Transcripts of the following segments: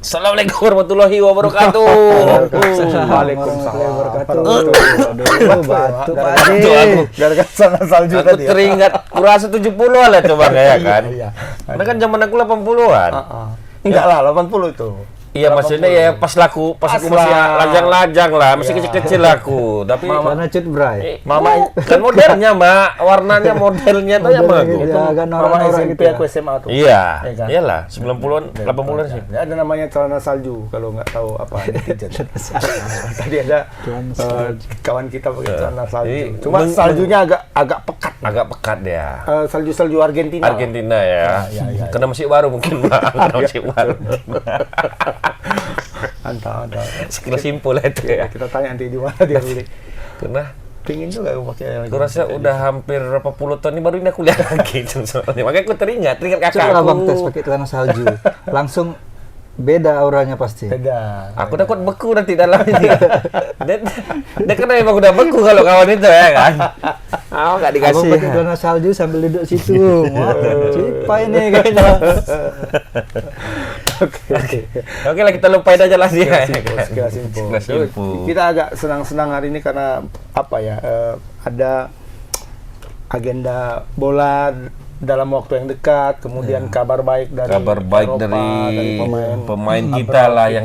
Assalamualaikum warahmatullahi wabarakatuh. Waalaikumsalam wabarakatuh. Batu Pak Itu Haji. aku. Gara-gara sana salju Aku tadi. teringat kurasa 70-an lah coba kayak kan. Iya. Karena kan zaman aku 80-an. Enggak lah, 80 itu. Iya maksudnya ya pas aku masih lah. lajang-lajang lah, masih kecil-kecil aku. Tapi Karena cut bray. Mama kan modelnya Mbak, warnanya modelnya tuh yang Modelnya bagus. gitu. Ya, kan Mama orang-orang SMP gitu ya. aku SMA tuh. Iya, Iya kan? iyalah 90-an, 80-an sih. Ya, ada namanya celana salju kalau nggak tahu apa netizen. Tadi ada kawan kita pakai celana salju. Jadi, Cuma saljunya agak pekat. Agak pekat ya. Salju-salju Argentina. Argentina ya. Ya. Karena masih baru mungkin Mbak, karena masih baru. Antara. Sekilas simpul itu ya. Kita tanya nanti di mana dia beli. Karena Pingin juga aku pakai yang aku rasa udah hampir berapa puluh tahun ini baru ini aku lihat lagi soalnya. Makanya aku teringat Coba kakak Bang tes aku. pakai celana salju. Langsung beda auranya pasti. beda. Aku takut beku nanti dalam ini. Dia kan emang udah beku kalau kawan itu ya kan. Oh nggak Abang dikasih. pakai celana salju sambil duduk situ. Wah, cipa ini kayaknya. Oke lah kita lupain aja lah dia. Sekilas info. Sekilas info. Kita agak senang-senang hari ini karena apa ya? Ada agenda bola dalam waktu yang dekat, kemudian kabar baik dari Kabar baik Eropa, dari pemain kita abroad lah yang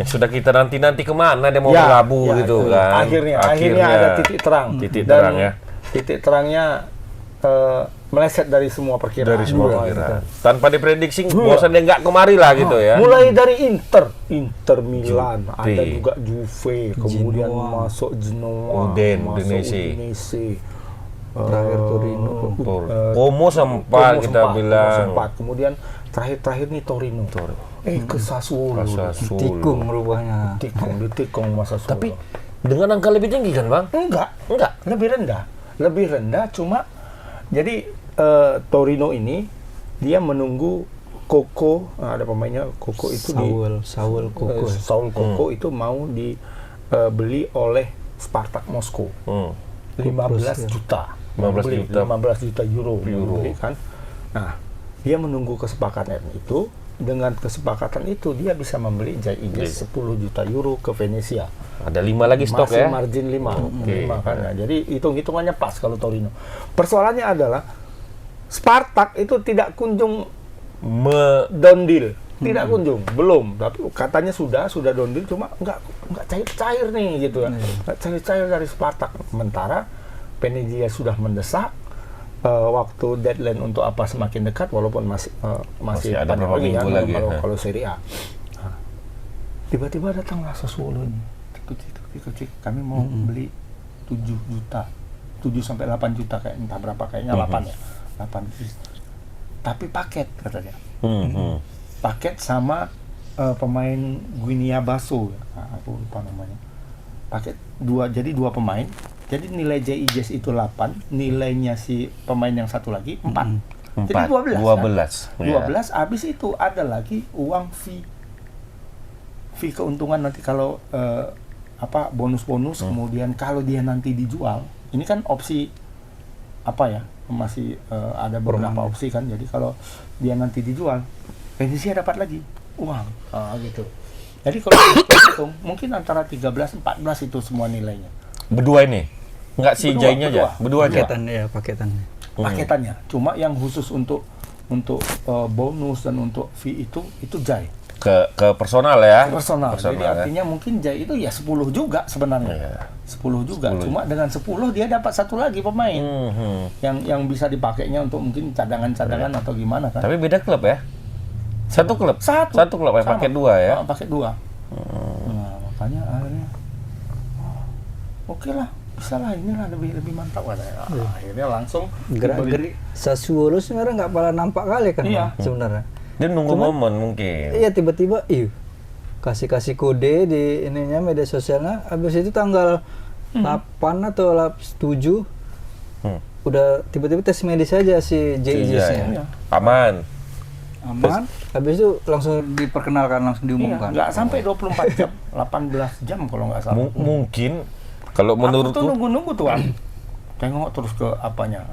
sudah kita nanti kemana dia mau berlabuh ya, gitu itu. kan. Akhirnya ada titik terang. Titik Dan terang ya. Titik terangnya meleset dari semua perkiraan. Dari semua perkiraan. Tanpa diprediksi, bosan dia nggak kemari lah gitu ya. Mulai dari Inter Milan, Juve. ada juga Juve, kemudian masuk Genoa, Udinese. Terakhir Torino. Como sempat kita bilang. Kemudian terakhir nih Torino. Ke Sassuolo. Tikung merubahnya. Ditikung masa Sassuolo. Tapi dengan angka lebih tinggi kan bang? Enggak, lebih rendah. Cuma jadi Torino ini dia menunggu Koko, ada pemainnya Koko itu Saul Koko. Saul Koko itu mau dibeli oleh Spartak Moskow. 15 juta. 15 juta euro. Kan? Nah, dia menunggu kesepakatan itu. Dengan kesepakatan itu dia bisa membeli Jai Ijes 10 juta euro ke Venezia. Ada 5 lagi stok masih ya? Margin 5 kan. Nah, jadi hitung-hitungannya pas kalau Torino. Persoalannya adalah Spartak itu tidak kunjung down deal. Tidak kunjung, belum. Tapi katanya sudah down deal, cuma nggak cair-cair nih gitu ya. Nggak cair-cair dari Spartak. Sementara Venezia sudah mendesak. Waktu deadline untuk apa semakin dekat, walaupun masih ada beberapa minggu lagi kalau Serie A. Nah, tiba-tiba datanglah Sassuolo ini. Tikuk, kami mau beli 7 juta, 7 sampai 8 juta kayak entah berapa, kayaknya 8 ya, 8. Tapi paket katanya, paket sama pemain Guinea Basso, aku lupa namanya. Paket jadi dua pemain. Jadi nilai JIJS itu 8, nilainya si pemain yang satu lagi 4. Jadi 12. 12, habis itu ada lagi uang fee keuntungan nanti kalau bonus-bonus, kemudian kalau dia nanti dijual. Ini kan opsi masih ada beberapa opsi kan. Jadi kalau dia nanti dijual, Venezia dapat lagi uang. Gitu. Jadi kalau hitung mungkin antara 13-14 itu semua nilainya. Berdua ini? Enggak si Jainya aja? Berdua aja? Paketannya. Cuma yang khusus untuk bonus dan untuk fee itu Jai. Ke personal ya? Personal. Jadi artinya mungkin Jai itu ya 10 juga sebenarnya. 10 juga. Cuma dengan 10 dia dapat satu lagi pemain. Yang bisa dipakainya untuk mungkin cadangan-cadangan atau gimana kan. Tapi beda klub ya? Satu klub ya, pakai 2 ya? Pakai 2. Nah, makanya akhirnya oke lah, bisa lah, inilah lebih mantap katanya. Akhirnya langsung gerak-gerik Sassuolo sebenarnya nggak pernah nampak kali kan sebenarnya. Dia nunggu momen mungkin. Iya, tiba-tiba kasih kode di ininya media sosialnya. Habis itu tanggal 8 atau 7 udah tiba-tiba tes medis aja si JIJS-nya. Aman. Habis itu langsung diperkenalkan, langsung diumumkan. Nggak sampai 24 jam, 18 jam kalau nggak salah. Mungkin kalau menurutku aku tuh nunggu tuh tengok terus ke apanya,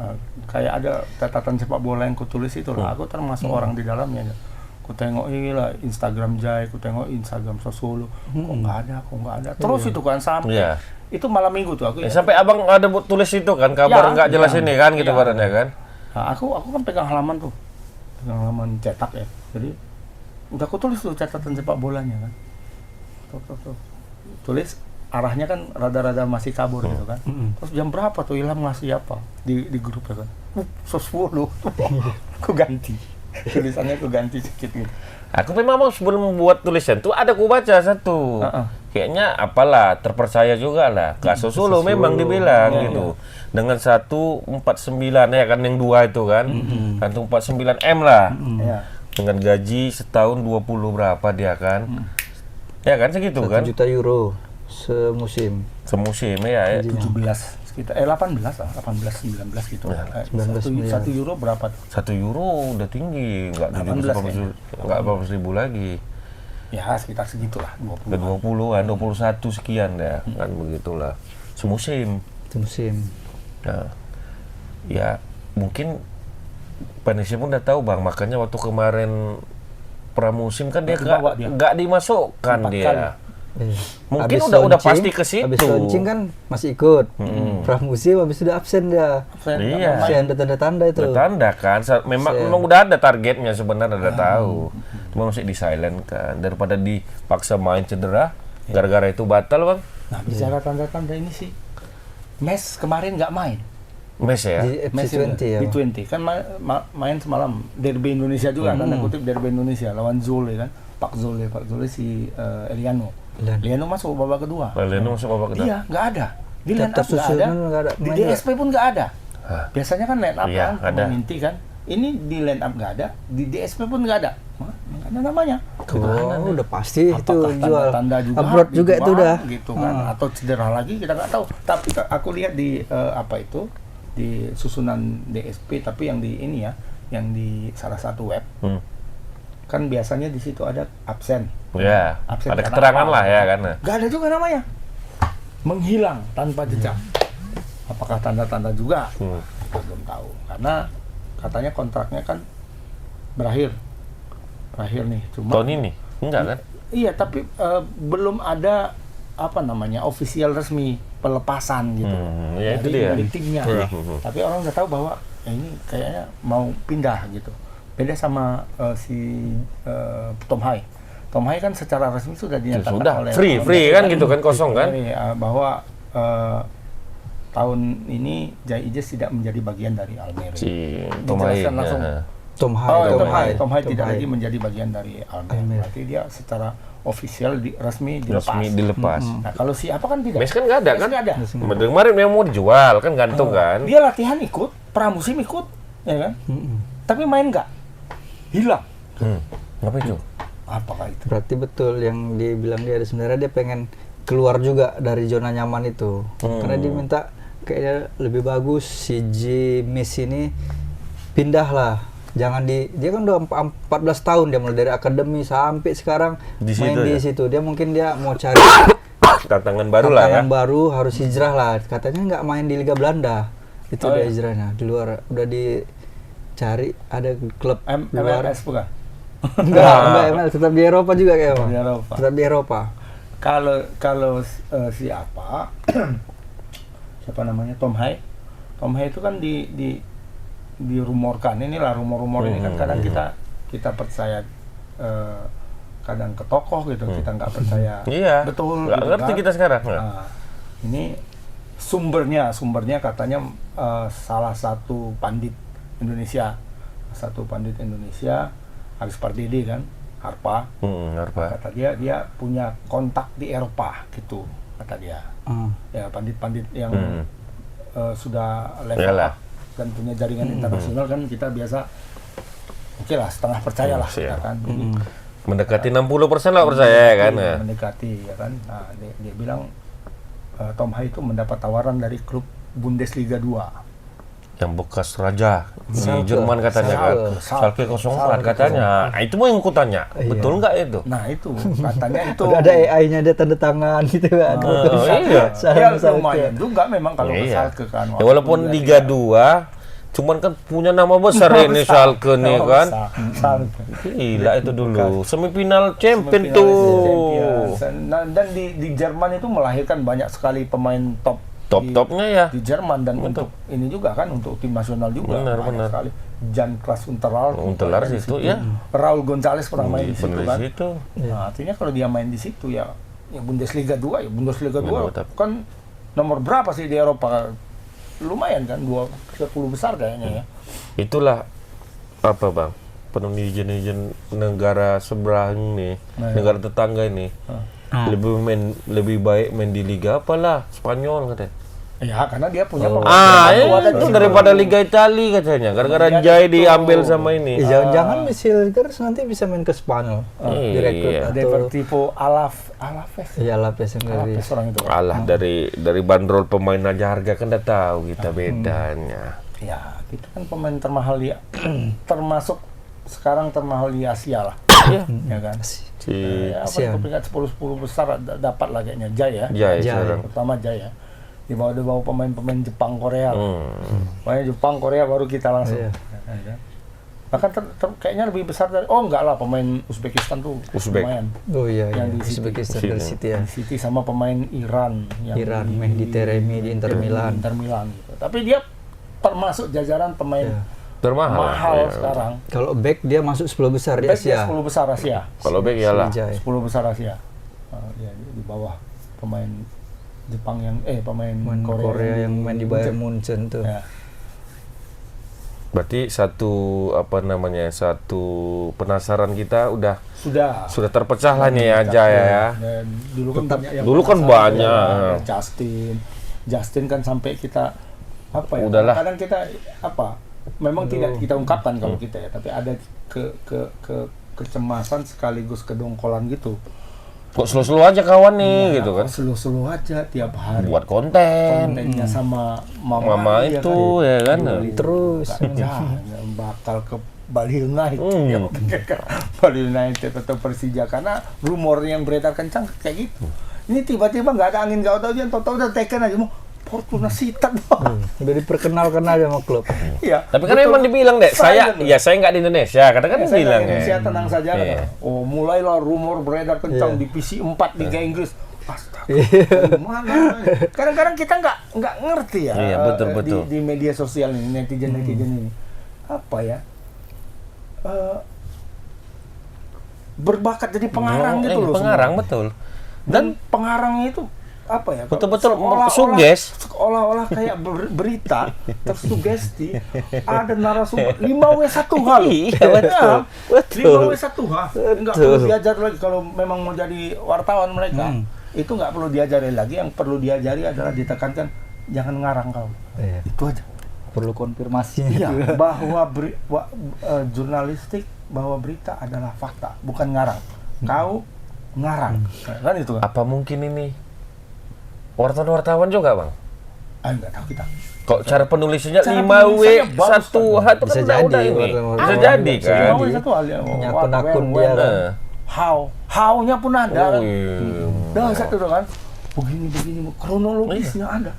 kayak ada catatan sepak bola yang kutulis itu lah. Aku termasuk orang di dalamnya. ku tengok lah Instagram Jai, ku tengok Instagram Sassuolo, kok nggak ada. Terus itu kan sampai itu malam minggu tuh aku. Sampai abang ada tulis itu kan kabar nggak jelas ini kan gitu barunya kan. Nah, aku kan pegang halaman cetak ya. Jadi udah aku tulis tuh catatan sepak bolanya kan. Tuh. Tulis arahnya kan rada-rada masih kabur gitu kan. Terus jam berapa tuh Ilham ngasih apa di grup ya kan. Sassuolo. Aku ganti. Tulisannya aku ganti sedikit gitu. Aku memang sebelum membuat tulisan tuh ada ku baca satu. Kayaknya apalah terpercaya juga lah. Sassuolo memang dibilang gitu. Dengan 149 ya kan yang 2 itu kan. 149 M lah. Dengan gaji setahun 20 berapa dia kan. Ya kan segitu 1 kan. juta euro semusim ya. 17 sekitar 18 lah, 18 19 gitu. 1 euro berapa tuh? 1 euro udah tinggi, enggak 18 ribu lagi. Ya, sekitar segitulah, 20. 20-an, 21 sekian dah, kan begitulah. Semusim. Nah, ya mungkin Panisi pun udah tahu Bang, makanya waktu kemarin pramusim kan dia nggak dimasukkan dia. Mungkin udah pasti ke situ. Habis launching kan masih ikut. Pramusim habis sudah absen dia. Iya. Absen ada tanda-tanda itu. Tanda kan, memang udah ada targetnya sebenarnya udah tahu. Cuma masih di silent kan, daripada dipaksa main cedera, gara-gara itu batal Bang. Nah bicara tanda-tanda ini sih, Mes kemarin nggak main. Mes ya? Di FC20 ya. Di 20 kan main semalam derby Indonesia juga, tanda kutip derby Indonesia lawan Zole kan. Pak Zole si Eliano masuk babak kedua. Iya, nggak ada. Di line up nggak ada. Di DSP pun nggak ada. Biasanya kan line up kan, pemain inti kan. Ini di line up nggak ada, di DSP pun nggak ada. Nggak ada namanya. Udah pasti itu jual. Tanda juga. Abroad juga itu udah. Gitu kan. Atau cedera lagi kita nggak tahu. Tapi aku lihat di di susunan DSP, tapi yang di ini ya, yang di salah satu web. Kan biasanya di situ ada absen. Ya, absen ada keterangan lah ya kan. Gak ada juga namanya. Menghilang tanpa jejak. Apakah tanda-tanda juga? Kita belum tahu. Karena katanya kontraknya kan berakhir nih. Cuma tahun ini? Enggak kan? Iya, tapi belum ada ofisial resmi pelepasan gitu. Ya itu dia. Dari timnya. Tapi orang udah tahu bahwa ini kayaknya mau pindah gitu. Beda sama Tom Hai. Tom Hai kan secara resmi sudah dinyatakan oleh free kan gitu kan, kosong kan? Bahwa tahun ini Jai Ijes tidak menjadi bagian dari Almere. Tom Hai. Tom Hai tidak lagi menjadi bagian dari Almere. Berarti dia secara official resmi dilepas. Nah, kalau siapa kan tidak. Mes kan nggak ada kan? Nggak ada. Kemarin yang mau dijual kan gantung kan? Dia latihan ikut, pramusim ikut, ya kan? Tapi main nggak? Hilang. Apa itu? Apakah itu? Berarti betul yang dibilang dia sebenarnya dia pengen keluar juga dari zona nyaman itu. Karena dia minta kayaknya lebih bagus si Jimis ini pindah lah. Jangan dia kan udah 14 tahun dia mulai dari akademi sampai sekarang main di situ. Dia mungkin dia mau cari tantangan baru lah ya. Tantangan baru, harus hijrah lah. Katanya nggak main di Liga Belanda. Itu dia hijrahnya. Di luar udah dicari ada klub luar. MLS bukan? Enggak MLS, tetap di Eropa juga kayaknya. Tetap di Eropa. Kalau siapa namanya Tom Hai itu kan dirumorkan, inilah rumor-rumor ini kan kadang kita percaya kadang ke tokoh gitu, kita nggak percaya betul nggak gitu ngerti kan. kita sekarang. Ini sumbernya katanya salah satu pandit Indonesia Haris Pardede kan, Harpa. Kata dia punya kontak di Eropa gitu, kata dia. Ya pandit-pandit yang sudah level up dan punya jaringan internasional kan, kita biasa oke lah, setengah percaya lah ya kan. Mendekati 60% lah percaya kan. Mendekati ya kan. Nah, dia bilang Tom Hai itu mendapat tawaran dari klub Bundesliga 2. Yang bekas raja di Jerman katanya kan. Schalke 04 katanya. Nah, itu mau yang aku tanya. Betul nggak itu? Nah, itu katanya itu. Udah ada AI-nya, ada tanda tangan gitu kan. Iya. Ya lumayan juga memang kalau ke Schalke kan. Ya, walaupun Liga 2 Cuman kan punya nama besar ini Schalke nih kan. Gila itu dulu. Semifinal champion tuh. Nah, dan di Jerman itu melahirkan banyak sekali pemain Top-topnya ya. di Jerman, dan untuk ini juga kan untuk tim nasional juga banyak sekali. Jan Klaas Unterlaar Unterlaar situ ya. Raul Gonzalez pernah main di situ Bener kan. di situ. Nah, artinya kalau dia main di situ ya Bundesliga 2 Bener, kan nomor berapa sih di Eropa? Lumayan kan, 10 besar kayaknya ya. Itulah apa bang, penelitian negara seberang nih, negara tetangga ini lebih baik main di liga apalah Spanyol katanya. Ya karena dia punya Itu daripada Liga Italia katanya, gara-gara Jai diambil sama ini. Jangan-jangan Silgers nanti bisa main ke Spanyol. Direkrut atau Deportivo Alaves. Iya, Alaves yang dari Alaves orang itu. Alah dari bandrol pemain aja harga kan udah tahu kita bedanya. Ya, kita kan pemain termahal di termasuk sekarang termahal di Asia lah. Ya kan. Asia. Peringkat 10 besar dapat lah kayaknya Jai ya. Jai sekarang. Pertama Jai ya. Di bawah pemain-pemain Jepang, Korea. Pemain Jepang, Korea baru kita langsung. Bahkan kayaknya lebih besar dari enggak lah, pemain Uzbekistan tuh lumayan. Oh iya, yang di Uzbekistan dari City ya. Di City sama pemain Iran Mehdi Teremi di Inter Milan. Gitu. Tapi dia termasuk jajaran pemain mahal sekarang. Kalau back dia masuk 10 besar di Asia. 10 besar Asia. Kalau back iyalah 10 besar Asia. Ya, di bawah pemain Jepang pemain Korea yang main di Bayern Munchen tuh. Ya. Berarti satu penasaran kita sudah terpecah lah nih aja ya. Dulu kan banyak. Justin kan sampai kita Udahlah. kadang kita memang tidak kita ungkapkan kalau kita ya, tapi ada kecemasan sekaligus kedongkolan gitu. Kok slow-slow aja kawan nih gitu kan. Slow-slow aja tiap hari. Buat kontennya sama mama itu ya kan. Terus bakal ke Bali United. Bali United atau Persija, karena rumor yang beredar kencang kayak gitu. Ini tiba-tiba nggak ada angin, nggak tahu dia tahu udah teken aja mau Fortuna Sittard. Udah diperkenalkan aja sama klub. Iya. Tapi kan memang dibilang deh, saya nggak di Indonesia, kadang-kadang bilang ya. Indonesia tenang saja. Oh, mulailah rumor beredar kencang di PC 4 Liga Inggris. Astaga. Mana? Kadang-kadang kita nggak ngerti ya. Iya, betul. Di media sosial ini, netizen ini. Apa ya? Berbakat jadi pengarang gitu loh. Pengarang betul. Dan pengarangnya itu apa ya? Betul-betul suges. Seolah-olah kayak berita tersugesti, ada narasumber 5W1H. Iya, betul. 5W1H. Enggak perlu diajar lagi kalau memang mau jadi wartawan mereka. Itu nggak perlu diajari lagi, yang perlu diajari adalah ditekankan jangan ngarang kau. Itu aja. Perlu konfirmasi. Iya, bahwa jurnalistik, bahwa berita adalah fakta, bukan ngarang. Kau ngarang. Kan itu kan. Apa mungkin ini wartawan juga bang? Nggak tahu kita. Kok cara penulisannya 5W1H itu bisa kan udah jadi, ini. Bisa jadi kan. 5W1H punya akun-akun dia kan. How-nya pun ada kan. Iya. Satu kan. Begini kronologisnya ada.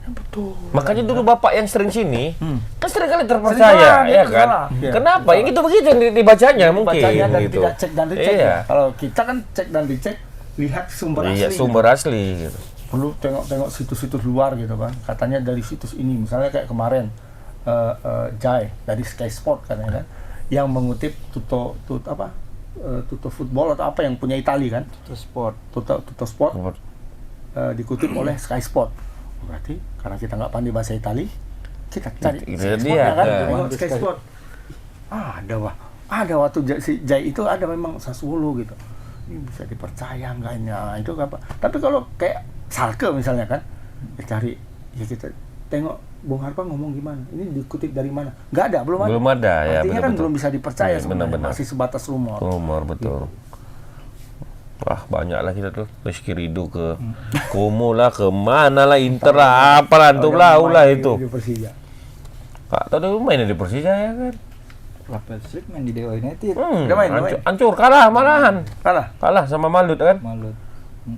Ya, betul. Makanya dulu bapak yang sering sini kan sering kali terpercaya, ya kan? Kenapa? Yang itu begitu dibacanya mungkin. Dibacanya dan gitu. tidak cek dan dicek. Iya. Kalau kita kan cek dan dicek, lihat sumber asli. Iya, sumber asli gitu. Perlu tengok situs-situs luar gitu kan. Katanya dari situs ini, misalnya kayak kemarin Jai dari Sky Sport kan, yang mengutip Tutto Football atau apa yang punya Italia kan. Tutto Sport dikutip oleh Sky Sport. Berarti karena kita nggak pandai bahasa Italia, kita cari Sky Sport ya kan. Tengok Sky Sport. Ada waktu si Jai itu ada memang Sassuolo gitu. Ini bisa dipercaya enggaknya itu apa? Tapi kalau kayak Schalke misalnya kan, kita tengok Bung Harpa ngomong gimana? Ini dikutip dari mana? Nggak ada, belum ada. Ya. Artinya kan betul. belum bisa dipercaya sebenarnya, benar. masih sebatas rumor. Rumor betul. Wah banyak lah kita tuh, Rizky Ridho ke Como lah, kemana lah, Inter lah, apalah antum lah itu. Di Persija. Pak tahu main di Persija ya kan? Rapel Street main di Dewa United. Udah main. Hancur, kalah malahan. Kalah sama Malut kan? Malut.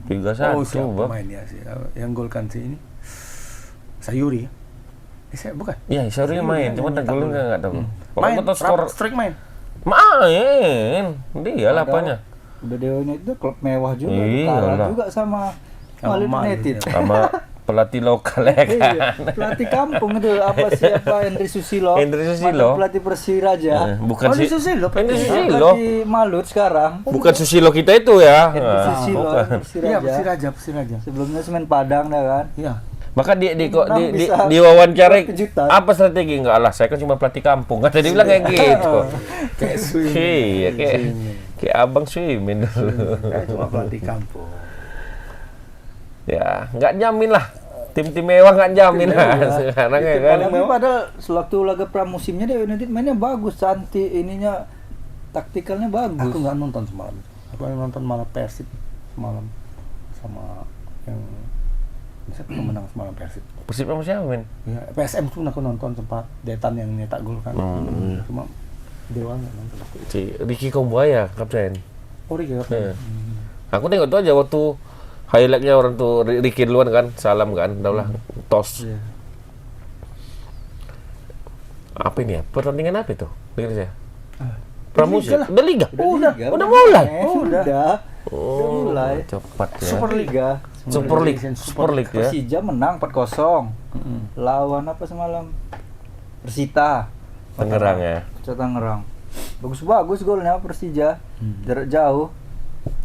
3-1. Siapa pemainnya sih? Yang gol kan si ini? Sayuri. Bukan. Iya, Isauri main, cuma Tanggul enggak tahu. Main, Pokoknya skor Strik main. main. Dia lapanya. Udah Dewa United klub mewah juga, Iya kalah lah. juga sama Malid United. Sama pelatih lokal ya kan. Iya, pelatih kampung itu siapa Henry Susilo. Henry Susilo. Mantan pelatih Persiraja. Bukan Henry si Susilo. Henry Iya, Susilo. pelatih Malut sekarang. Bukan Susilo kita itu ya. Henry Nah, Susilo bukan. Persiraja. Persiraja. Sebelumnya Semen Padang dah kan. Iya. Maka Bisa diwawancarai kejutan. apa strategi enggak lah, saya kan cuma pelatih kampung. Kata dia bilang kayak gitu. Kayak swing. Iya, kayak abang swimming dulu. Kayak cuma pelatih kampung. Ya, nggak jamin lah. Tim-tim mewah nggak jamin lah sekarang ya kan. Tapi padahal sewaktu laga pramusimnya Dewa United mainnya bagus, cantik, ininya taktikalnya bagus. Aku nggak nonton semalam. Aku yang nonton malah Persib semalam sama yang siapa yang menang semalam Persib. Persib sama siapa men? Ya, PSM pun aku nonton sempat Detan yang nyetak gol kan. Cuma Dewa nggak nonton aku. Si Ricky Kombuaya kapten. Oh iya. Nah, aku tengok tuh aja waktu highlightnya orang tuh Ricky duluan kan, salam kan, udah lah tos. Iya. Apa ini ya? Pertandingan apa itu? Dengar saya. Pramusim. Liga lah. Udah liga. Udah mulai. Udah Oh, mulai. cepat ya. Superliga. Super League ya. Persija menang 4-0. Lawan apa semalam? Persita. Tangerang ya. Persita Tangerang. Bagus-bagus golnya Persija. Jarak jauh.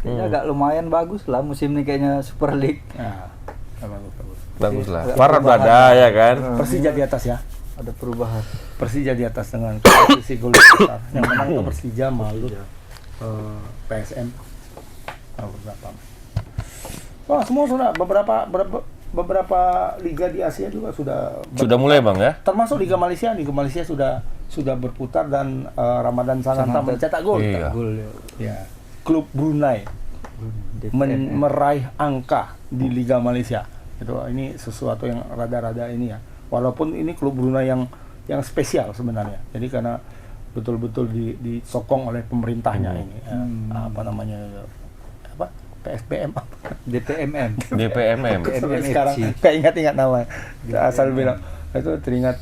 Kayaknya agak lumayan bagus lah musim ini kayaknya Super League. Nah, bagus. Bagus lah. Agak Farad perubahan. ada ya kan. Persija di atas ya. Ada perubahan. Persija di atas dengan posisi gol besar. Yang menang itu Persija, Malut, PSM. Beberapa. Wah, semua sudah beberapa liga di Asia juga sudah Mulai Bang ya. termasuk Liga Malaysia. Liga Malaysia sudah berputar dan Ramadan Sananta mencetak gol. Iya. Gol ya. Ya. Klub Brunei meraih angka di Liga Malaysia. Itu ini sesuatu yang rada-rada ini ya. Walaupun ini klub Brunei yang spesial sebenarnya. Jadi karena betul-betul disokong oleh pemerintahnya ini. Apa namanya? Apa? PSBM apa? DPMM. DPMM. Sekarang kayak ingat-ingat nama. Asal bilang itu teringat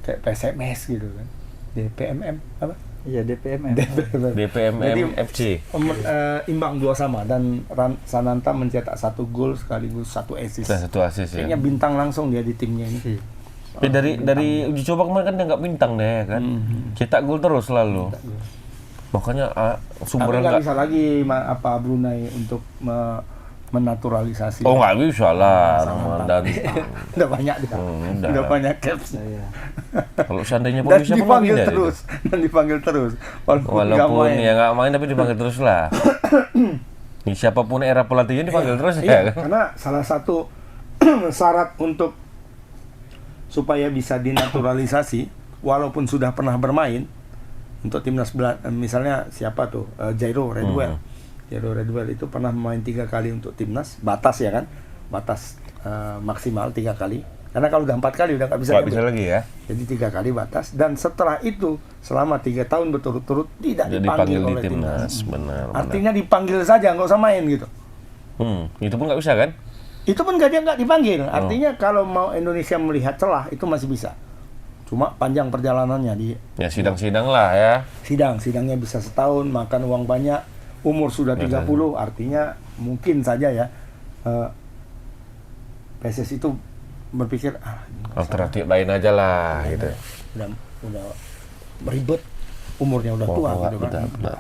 kayak PSMS gitu kan. DPMM apa? Iya DPMM. DPMM FC. Imbang 2 sama dan Sananta mencetak 1 gol sekaligus 1 assist. Satu asis ya. Kayaknya bintang langsung dia di timnya ini. Tapi dari uji coba kemarin kan dia nggak bintang deh kan. Cetak gol terus selalu. Makanya Tapi sumbernya nggak nggak. bisa lagi Brunei untuk menaturalisasi. Oh nggak bisa lah Ramadan. Udah banyak dia. Udah. Udah banyak caps. Iya. Kalau seandainya Dan bisa dipanggil pindah terus. Dan dipanggil terus. Walaupun nggak ya nggak main tapi dipanggil terus lah. Nih, siapapun era pelatihnya dipanggil terus Iya, ya kan. karena salah satu syarat untuk supaya bisa dinaturalisasi walaupun sudah pernah bermain untuk timnas misalnya siapa tuh Jairo Redwell. Jairo Redwell itu pernah main 3 kali untuk timnas, batas ya kan, batas maksimal 3 kali. Karena kalau udah 4 kali udah nggak bisa. Nggak bisa lagi ya. Jadi 3 kali batas dan setelah itu selama 3 tahun berturut-turut tidak Jadi dipanggil dipanggil di oleh timnas. timnas, benar. Artinya dipanggil saja nggak usah main gitu. Itu pun nggak bisa kan? Itu pun nggak dipanggil. Artinya kalau mau Indonesia melihat celah itu masih bisa. Cuma panjang perjalanannya di Ya sidang-sidang lah ya. sidangnya bisa setahun, makan uang banyak, umur sudah 30, artinya mungkin saja ya PSSI itu berpikir Alternatif lain aja lah gitu. udah beribet, umurnya udah tua gitu kan. benar.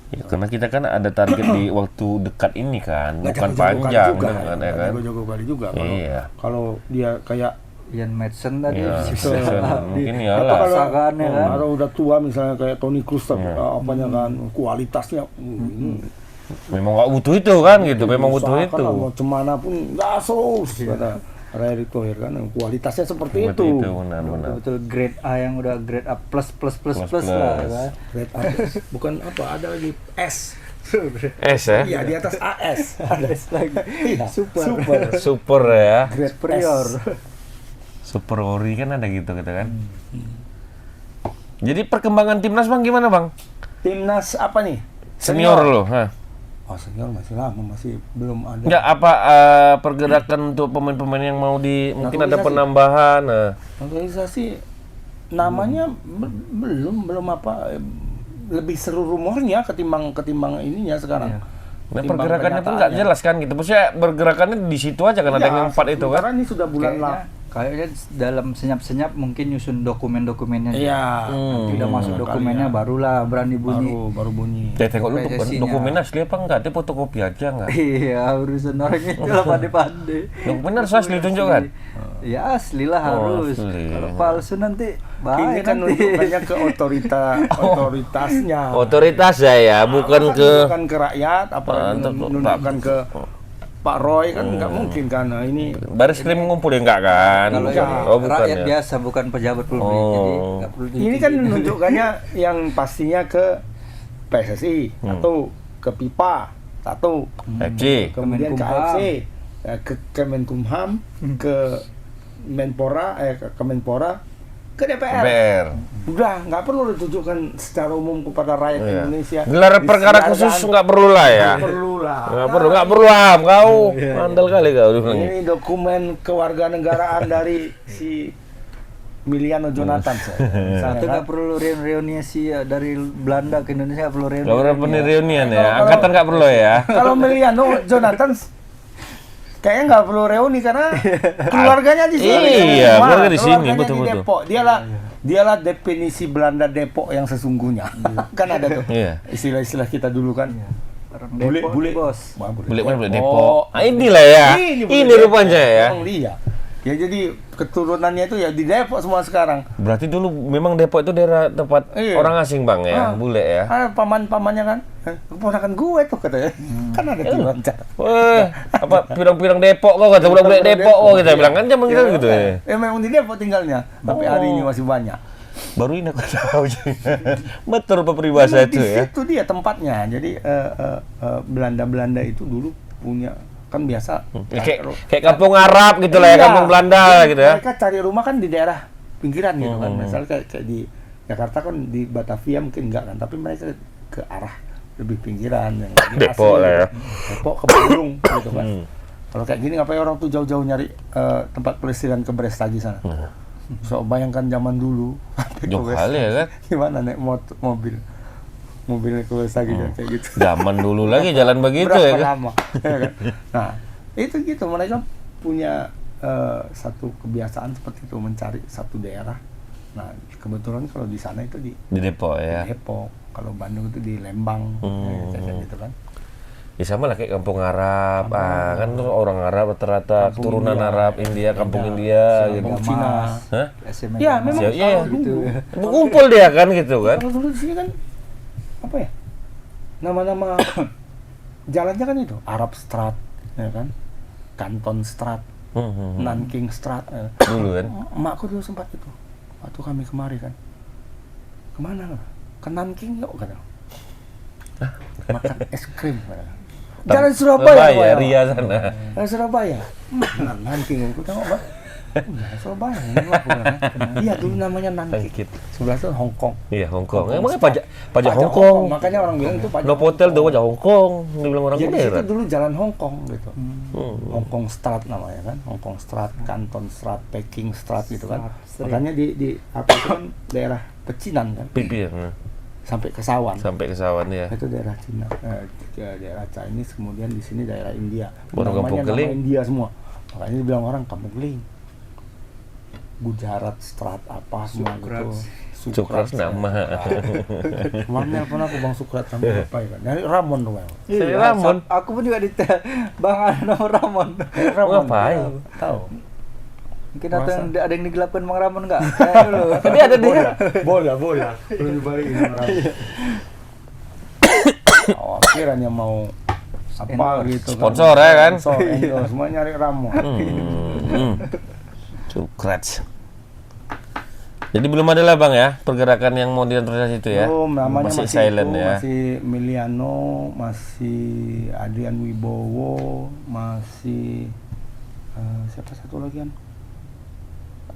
Ya, karena kita kan ada target di waktu dekat ini kan, Nggak bukan jago-jago panjang kali juga, kan, ya nggak kan? jago-jago kali juga. Iya. Kalau dia kayak Ian Madsen tadi. Iya, bisa. mungkin ya atau lah. kalau Rasakan ya kan. kalau udah tua misalnya kayak Toni Kroos apanya kan kualitasnya Memang nggak butuh itu kan gitu, memang butuh usahakan itu. lah, mau cemana pun gas kata Erick Thohir kan kualitasnya seperti Seperti itu. itu benar-benar. Betul grade A yang udah grade A plus Plus. lah kan. Grade A. Bukan apa, ada lagi S. S ya? Iya, di atas AS. Ada lagi. Iya, Super. Super ya. Grade Superior. Super ori kan ada gitu kan. Jadi perkembangan timnas Bang gimana Bang? Timnas apa nih? Senior loh, ha. Oh, senior masih lama, masih belum ada. Enggak apa pergerakan untuk pemain-pemain yang mau mungkin ada Naturalisasi. penambahan. Organisasi namanya belum apa, lebih seru rumornya ketimbang ininya sekarang. Nah, Ketimbang pergerakannya pun nggak kenyataannya. jelas kan gitu. Maksudnya pergerakannya di situ aja kan ada yang 4 itu kan. Karena ini sudah bulan lah. Kayaknya dalam senyap-senyap mungkin nyusun dokumen-dokumennya. Iya. Nanti udah masuk dokumennya barulah berani bunyi. Baru bunyi. Saya tengok dulu PSSI-nya. dokumen asli apa enggak? Dia fotokopi aja enggak? Iya, urusan orang itu lah pandai-pandai. Dokumen harus asli tunjukkan. Ya asli lah harus. asli. Kalau palsu nanti Ini bahaya kan nanti. nunjukannya ke otoritasnya. Otoritas ya, bukan ke Bukan ke rakyat, apa menunjukkan ke Pak Roy kan nggak mungkin kan. Nah, ini baris krim ngumpul ya enggak kan? Kalau Bukan. yang Oh, bukan rakyat ya. biasa bukan pejabat publik, Oh. jadi nggak perlu ini kan menunjukkannya yang pastinya ke PSSI satu, ke PIPA satu, FC. kemudian ke Kemenkumham. AFC, ke Kemenkumham, ke Menpora, ke Kemenpora, ke DPR. DPR. Udah nggak perlu ditunjukkan secara umum kepada rakyat Iya. Indonesia. Gelar perkara Disiarkan. khusus enggak perlu lah ya. Nggak perlu lah. Enggak perlu Am. Kau mandel kali kau dibilang. Ini dokumen kewarganegaraan dari si Miliano Jonathan, misalnya Itu kan. nggak perlu reuni sih dari Belanda ke Indonesia nggak perlu reuni. Enggak perlu peniriunian ya. Kalau- Angkatan enggak perlu ya. Kalau Miliano Jonathan kayaknya nggak perlu reuni karena keluarganya di sini. Iya, Wah, keluarga di sini, keluarganya betul, di betul. Depok. Dialah definisi Belanda Depok yang sesungguhnya. Kan ada tuh Iya. istilah-istilah kita dulu kan. Orang Bule, Depok bule, nih, bos. Wah, Boleh Depok. Ah, inilah ya. bule Ini Depok. rupanya ya. Emang dia. Ya jadi keturunannya itu ya di Depok semua sekarang. Berarti dulu memang Depok itu daerah tempat Iya. orang asing Bang ya, Ah. bule ya. Ada paman-pamannya kan, keponakan gue tuh katanya. Kan ada di loncat. Weh, apa pirang-pirang Depok kok kata budak-budak Depok kok kita bilang kan zaman kita gitu ya. Memang di Depok tinggalnya, tapi hari ini masih banyak. Baru ini aku tahu. Betul Pak peribahasa Memang itu ya. Itu dia tempatnya. Jadi Belanda itu dulu punya kan biasa. Kayak kampung Arab gitu lah ya, Iya. kampung Belanda gitu ya. Mereka cari rumah kan di daerah pinggiran gitu kan. Hmm. Misalnya kayak di Jakarta kan di Batavia mungkin enggak kan, tapi mereka ke arah lebih pinggiran yang lebih Depok asli lah ya. gitu. Depok ke Bandung gitu kan. Hmm. Kalau kayak gini ngapain orang tuh jauh-jauh nyari tempat pelesiran ke Brastagi sana. So bayangkan zaman dulu sampai ke Jauh kali ya kan. gimana naik mobil ke Brastagi kayak gitu. Zaman dulu lagi jalan begitu Berapa ya kan. lama? Ya kan? Nah, itu gitu mereka punya satu kebiasaan seperti itu mencari satu daerah. Nah, kebetulan kalau di sana itu di Di Depok ya. Depok, kalau Bandung itu di Lembang, kayak gitu kan. Ya sama lah kayak kampung Arab, kan tuh orang Arab rata-rata Kampung keturunan India. Arab, India, kampung India gitu. Kampung Cina. Hah? SMA Ya, Gamas. memang Iya, kalau dulu, Berkumpul dia kan gitu kan. kalau dulu di sini kan apa ya? Nama-nama jalannya kan itu Arab Strat, ya kan? Canton Strat, Nanking Strat. Dulu kan. Emakku dulu sempat itu waktu kami kemari kan. Kemana? Ke Nanking yuk kata. Makan es krim kata. Jalan Surabaya, ya, Pak, Ria sana. Jalan Surabaya. Nanking aku tengok Pak. Surabaya ini mah bukan. Iya dulu namanya Nanking. Nanking. Sebelah itu Hong Kong. Iya, Hong Kong. Hong Kong. Emangnya pajak Hong Kong. Makanya orang bilang itu pajak. No hotel tuh pajak Hong Kong. Dibilang orang Jadi itu modern. dulu jalan Hong Kong gitu. Hmm. Hong Kong Strat namanya kan, Hong Kong Strat, Canton Strat, Peking Strat gitu kan. Strat. Makanya di apa itu kan daerah pecinan kan, Pipi ya. sampai ke Sawan. Sampai ke Sawan ya. Itu daerah Cina, daerah Chinese, kemudian di sini daerah India. Baru Kampung Namanya Keling. nama India semua. Makanya dibilang orang Kampung Keling. Gujarat Strat apa semua gitu. Sukras nama. Kemarin nelfon aku Bang Sukrat sama apa ya kan. Dari Ramon tuh Bang. Saya Ramon. Aku pun juga Bang ada nomor Ramon. Ramon. Ngapain? Tahu. Mungkin ada yang digelapkan Bang Ramon enggak? Dulu. Tadi ada dia. Bola. Belum dibalikin sama Ramon. Oh, kiranya mau apa Endorse. gitu Sponsor ya kan? Sponsor, endorse, semua nyari Ramon. Sukras. Jadi belum ada lah Bang ya pergerakan yang mau naturalisasi itu ya. Belum, namanya masih masih silent itu, ya. masih Miliano, masih Adrian Wibowo, masih siapa satu lagi kan?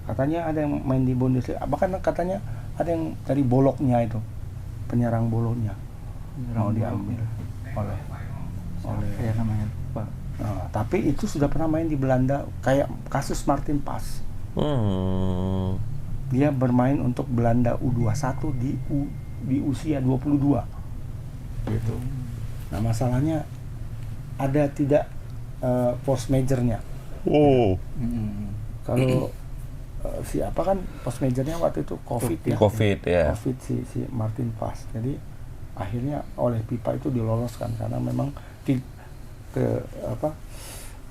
Katanya ada yang main di Bundesliga, bahkan katanya ada yang dari Bologna itu, penyerang Bologna mau diambil oleh Ya namanya lupa. Nah, tapi itu sudah pernah main di Belanda, kayak kasus Martin Pas. Dia bermain untuk Belanda U21 di usia 22 gitu. Nah masalahnya ada tidak force majornya. Kalau siapa kan force majornya waktu itu COVID ya. COVID ya. COVID si Martin Pas. Jadi akhirnya oleh FIFA itu diloloskan karena memang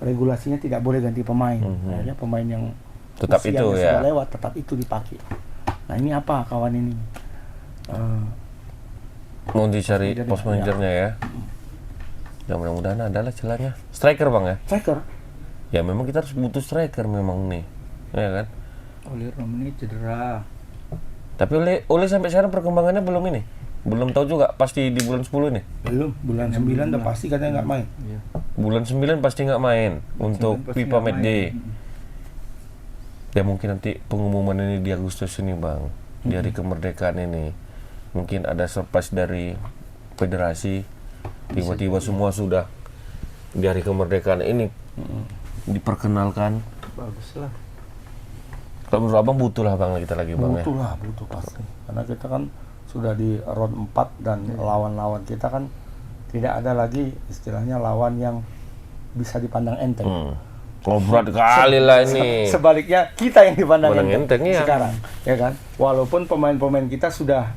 regulasinya tidak boleh ganti pemain. Akhirnya pemain yang tetap usianya itu ya. sudah lewat tetap itu dipakai. Nah ini apa kawan ini? Mau dicari post manajernya ya. Ya mudah-mudahan adalah celahnya. Striker bang ya. Striker. Ya memang kita harus butuh striker memang nih, ya kan? Oli Romani cedera. Tapi oleh sampai sekarang perkembangannya belum ini. Belum tahu juga pasti di bulan 10 nih. Belum, bulan 9 udah pasti katanya nggak main. Iya. Bulan 9 pasti nggak main untuk pasti FIFA nggak Match main. Day. Ya mungkin nanti pengumuman ini di Agustus ini bang, di hari kemerdekaan ini. Mungkin ada surprise dari federasi. Tiba-tiba semua sudah di hari kemerdekaan ini diperkenalkan. Bagus lah. Kalau menurut abang butuh lah bang kita lagi bang ya. Butuh pasti. Karena kita kan sudah di round 4 dan lawan-lawan kita kan tidak ada lagi istilahnya lawan yang bisa dipandang enteng. Oh berat kali lah ini. Sebaliknya kita yang dipandang Pandang enteng, ya. sekarang, ya kan? Walaupun pemain-pemain kita sudah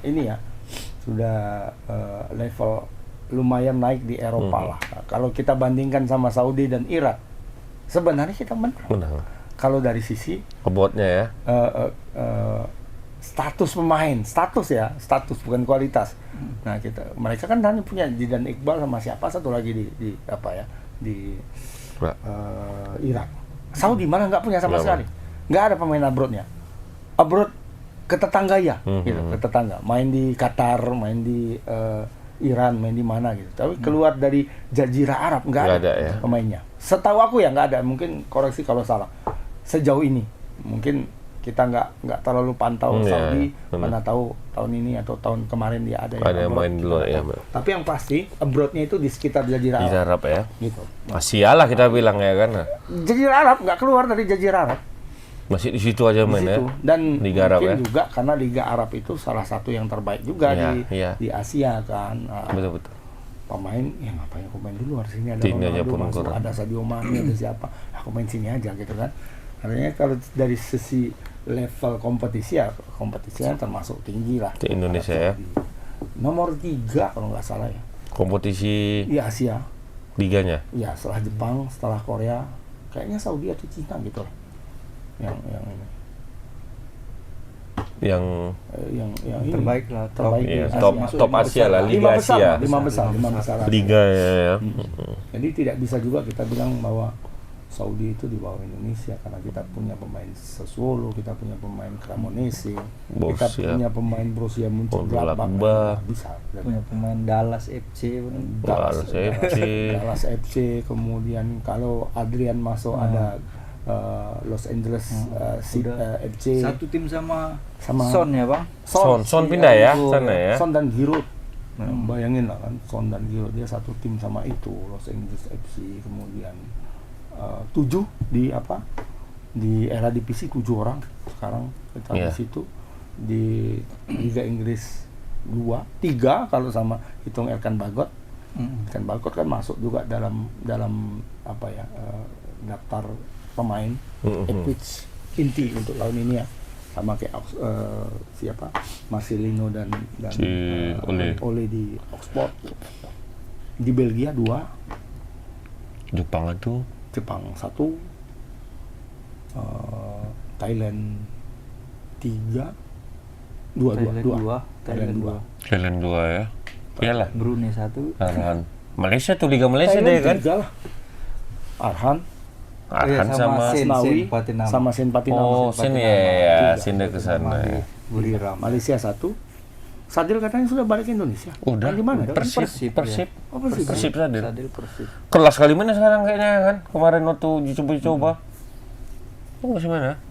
ini ya, sudah level lumayan naik di Eropa lah. Nah, kalau kita bandingkan sama Saudi dan Irak, sebenarnya kita menang. Kalau dari sisi Kebotnya ya. status pemain, status bukan kualitas. Nah mereka kan hanya punya Zidane Iqbal sama siapa satu lagi di Irak. Saudi malah nggak punya sama sekali, nggak ada pemain abroadnya. Abroad ke tetangga ya, gitu, ke tetangga. Main di Qatar, main di Iran, main di mana gitu. Tapi keluar dari Jazirah Arab nggak ada ya. pemainnya. Setahu aku ya nggak ada. Mungkin koreksi kalau salah. Sejauh ini mungkin kita nggak terlalu pantau Saudi, mana tahu tahun ini atau tahun kemarin dia ada yang main di luar ya. Tapi yang pasti abroadnya itu di sekitar Jazirah Arab ya. Gitu. Masih lah kita bilang ya kan. Jazirah Arab nggak keluar dari Jazirah Arab. Masih di situ aja main ya. Dan Liga Arab mungkin ya. juga karena Liga Arab itu salah satu yang terbaik juga di Asia kan. Betul. Pemain yang ngapain aku main di luar sini ada Sini aja pun Ronaldo, ada Sadio Mane, ada siapa. Aku main sini aja gitu kan. Artinya kalau dari sisi level kompetisinya termasuk tinggi lah di Indonesia ya. Nomor 3 kalau nggak salah ya. Kompetisi di Asia. Liganya? Ya setelah Jepang, setelah Korea, kayaknya Saudi atau Cina gitu lah. Yang ini. Terbaik lah. Terbaik ya, di top Asia lah, Liga Asia. 5 besar. Liga ya. Jadi tidak bisa juga kita bilang bahwa Saudi itu di bawah Indonesia karena kita punya pemain Sassuolo, kita punya pemain Cremonese, kita punya pemain Borussia Mönchengladbach, bisa. Punya pemain Dallas FC, Dallas FC, kemudian kalau Adrian masuk ada Los Angeles FC. Satu tim sama Son ya bang? Son pindah ya sana ya. Son dan Giroud. Bayangin lah kan, Son dan Giroud dia satu tim sama itu, Los Angeles FC, kemudian 7 di era divisi 7 orang sekarang kita di situ, di Liga Inggris 3 kalau sama hitung Elkan Bagot. Elkan Bagot kan masuk juga dalam daftar pemain Ipswich inti untuk tahun ini ya, sama kayak siapa Marcelino dan Ole di Oxford. Di Belgia 2, Jepang 1, Thailand 3, 2. Thailand 2 ya. Iyalah. Brunei 1. Arhan. Malaysia tuh Liga Malaysia deh kan. Arhan sama Asnawi sama Sen Patinama. Oh, Sen ya, Sen ke sana. Buriram. Malaysia 1. Sadil katanya sudah balik ke Indonesia. Udah. Di mana? Persib. Persib Sadil. Persib. Kelas kali mana sekarang kayaknya kan? Kemarin waktu coba. Oh, masih mana?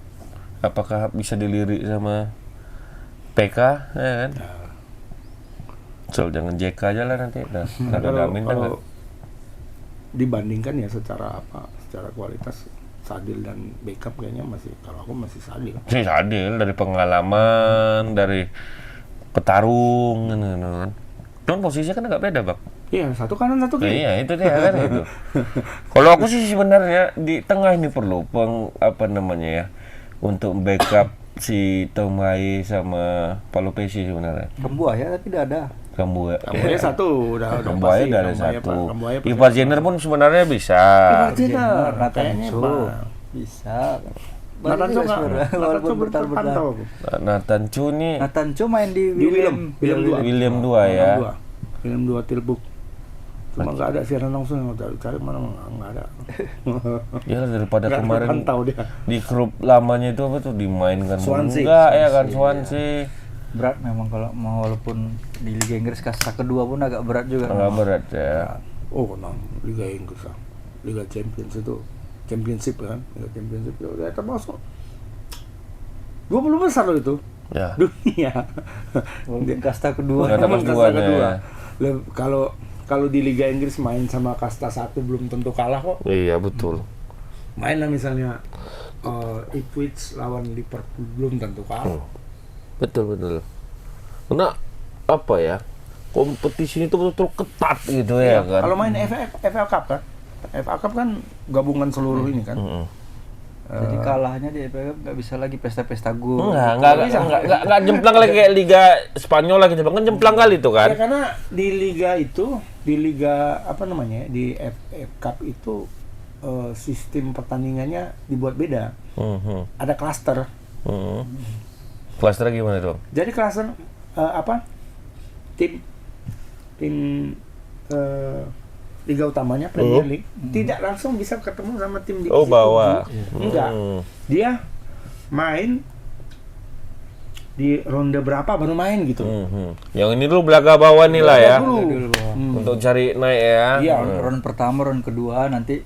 Apakah bisa dilirik sama PK ya kan? Soal jangan JK aja lah nanti. Nah, kalau dibandingkan ya secara kualitas Sadil dan Beckham kayaknya kalau aku masih Sadil. Si Sadil dari pengalaman, dari petarung kan. Cuman posisinya kan agak beda, Bang. Iya, satu kanan satu kiri. Iya, itu dia kan itu. Kalau aku sih sebenarnya di tengah ini perlu untuk backup si Tomai sama Paulo Pesci sebenarnya. Kembuaya tapi tidak ada. Kambuaya satu udah Kambuaya pasti. dari Kambuaya, satu. Pak. Kambuaya pasti. Ivar Jenner pun sebenarnya bisa. Ivar Jenner, kayaknya Natanso Pak. bisa. Natanso Banyak juga sebenarnya, walaupun belum bertahan-bertahan. terpantau. Nathancho nih Natanso main di Willem dua. William 2 ya. Willem 2 Tilburg. Cuma nggak ada siaran langsung yang cari mana nggak ada. Ya daripada Nggak kemarin terpantau dia. di grup lamanya itu apa tuh dimainkan Swansea. enggak ya kan Swansea. Berat memang kalau mau, walaupun di Liga Inggris kasta kedua pun agak berat juga. Enggak berat ya. Oh, Liga Inggris lah. Liga Champions itu Championship kan, Liga Championship itu udah termasuk 20 besar loh itu Ya. dunia. Walaupun kasta kedua. Nggak dapat Kasta duanya, kedua. ya. Kalau di Liga Inggris main sama kasta 1 belum tentu kalah kok. Iya betul. Main lah misalnya Ipswich lawan Liverpool belum tentu kalah. Betul. Karena apa ya? Kompetisi itu betul-betul ketat gitu ya kan. Kalau main FA Cup kan, FA Cup kan gabungan seluruh ini kan. Jadi kalahnya di FA Cup nggak bisa lagi pesta-pesta gol. Enggak jemplang lagi kayak Liga Spanyol lagi, Bang. Kan jemplang kali itu kan. Ya karena di liga itu, di liga di FA Cup itu sistem pertandingannya dibuat beda. Ada klaster. Klaster gimana dong? Jadi klaster tim liga utamanya Premier League tidak langsung bisa ketemu sama tim di divisi bawah. 7. Enggak. Dia main di ronde berapa baru main gitu. Yang ini dulu belaga bawah nih lah ya. Dulu. Untuk cari naik ya. Iya. Round pertama, round kedua, nanti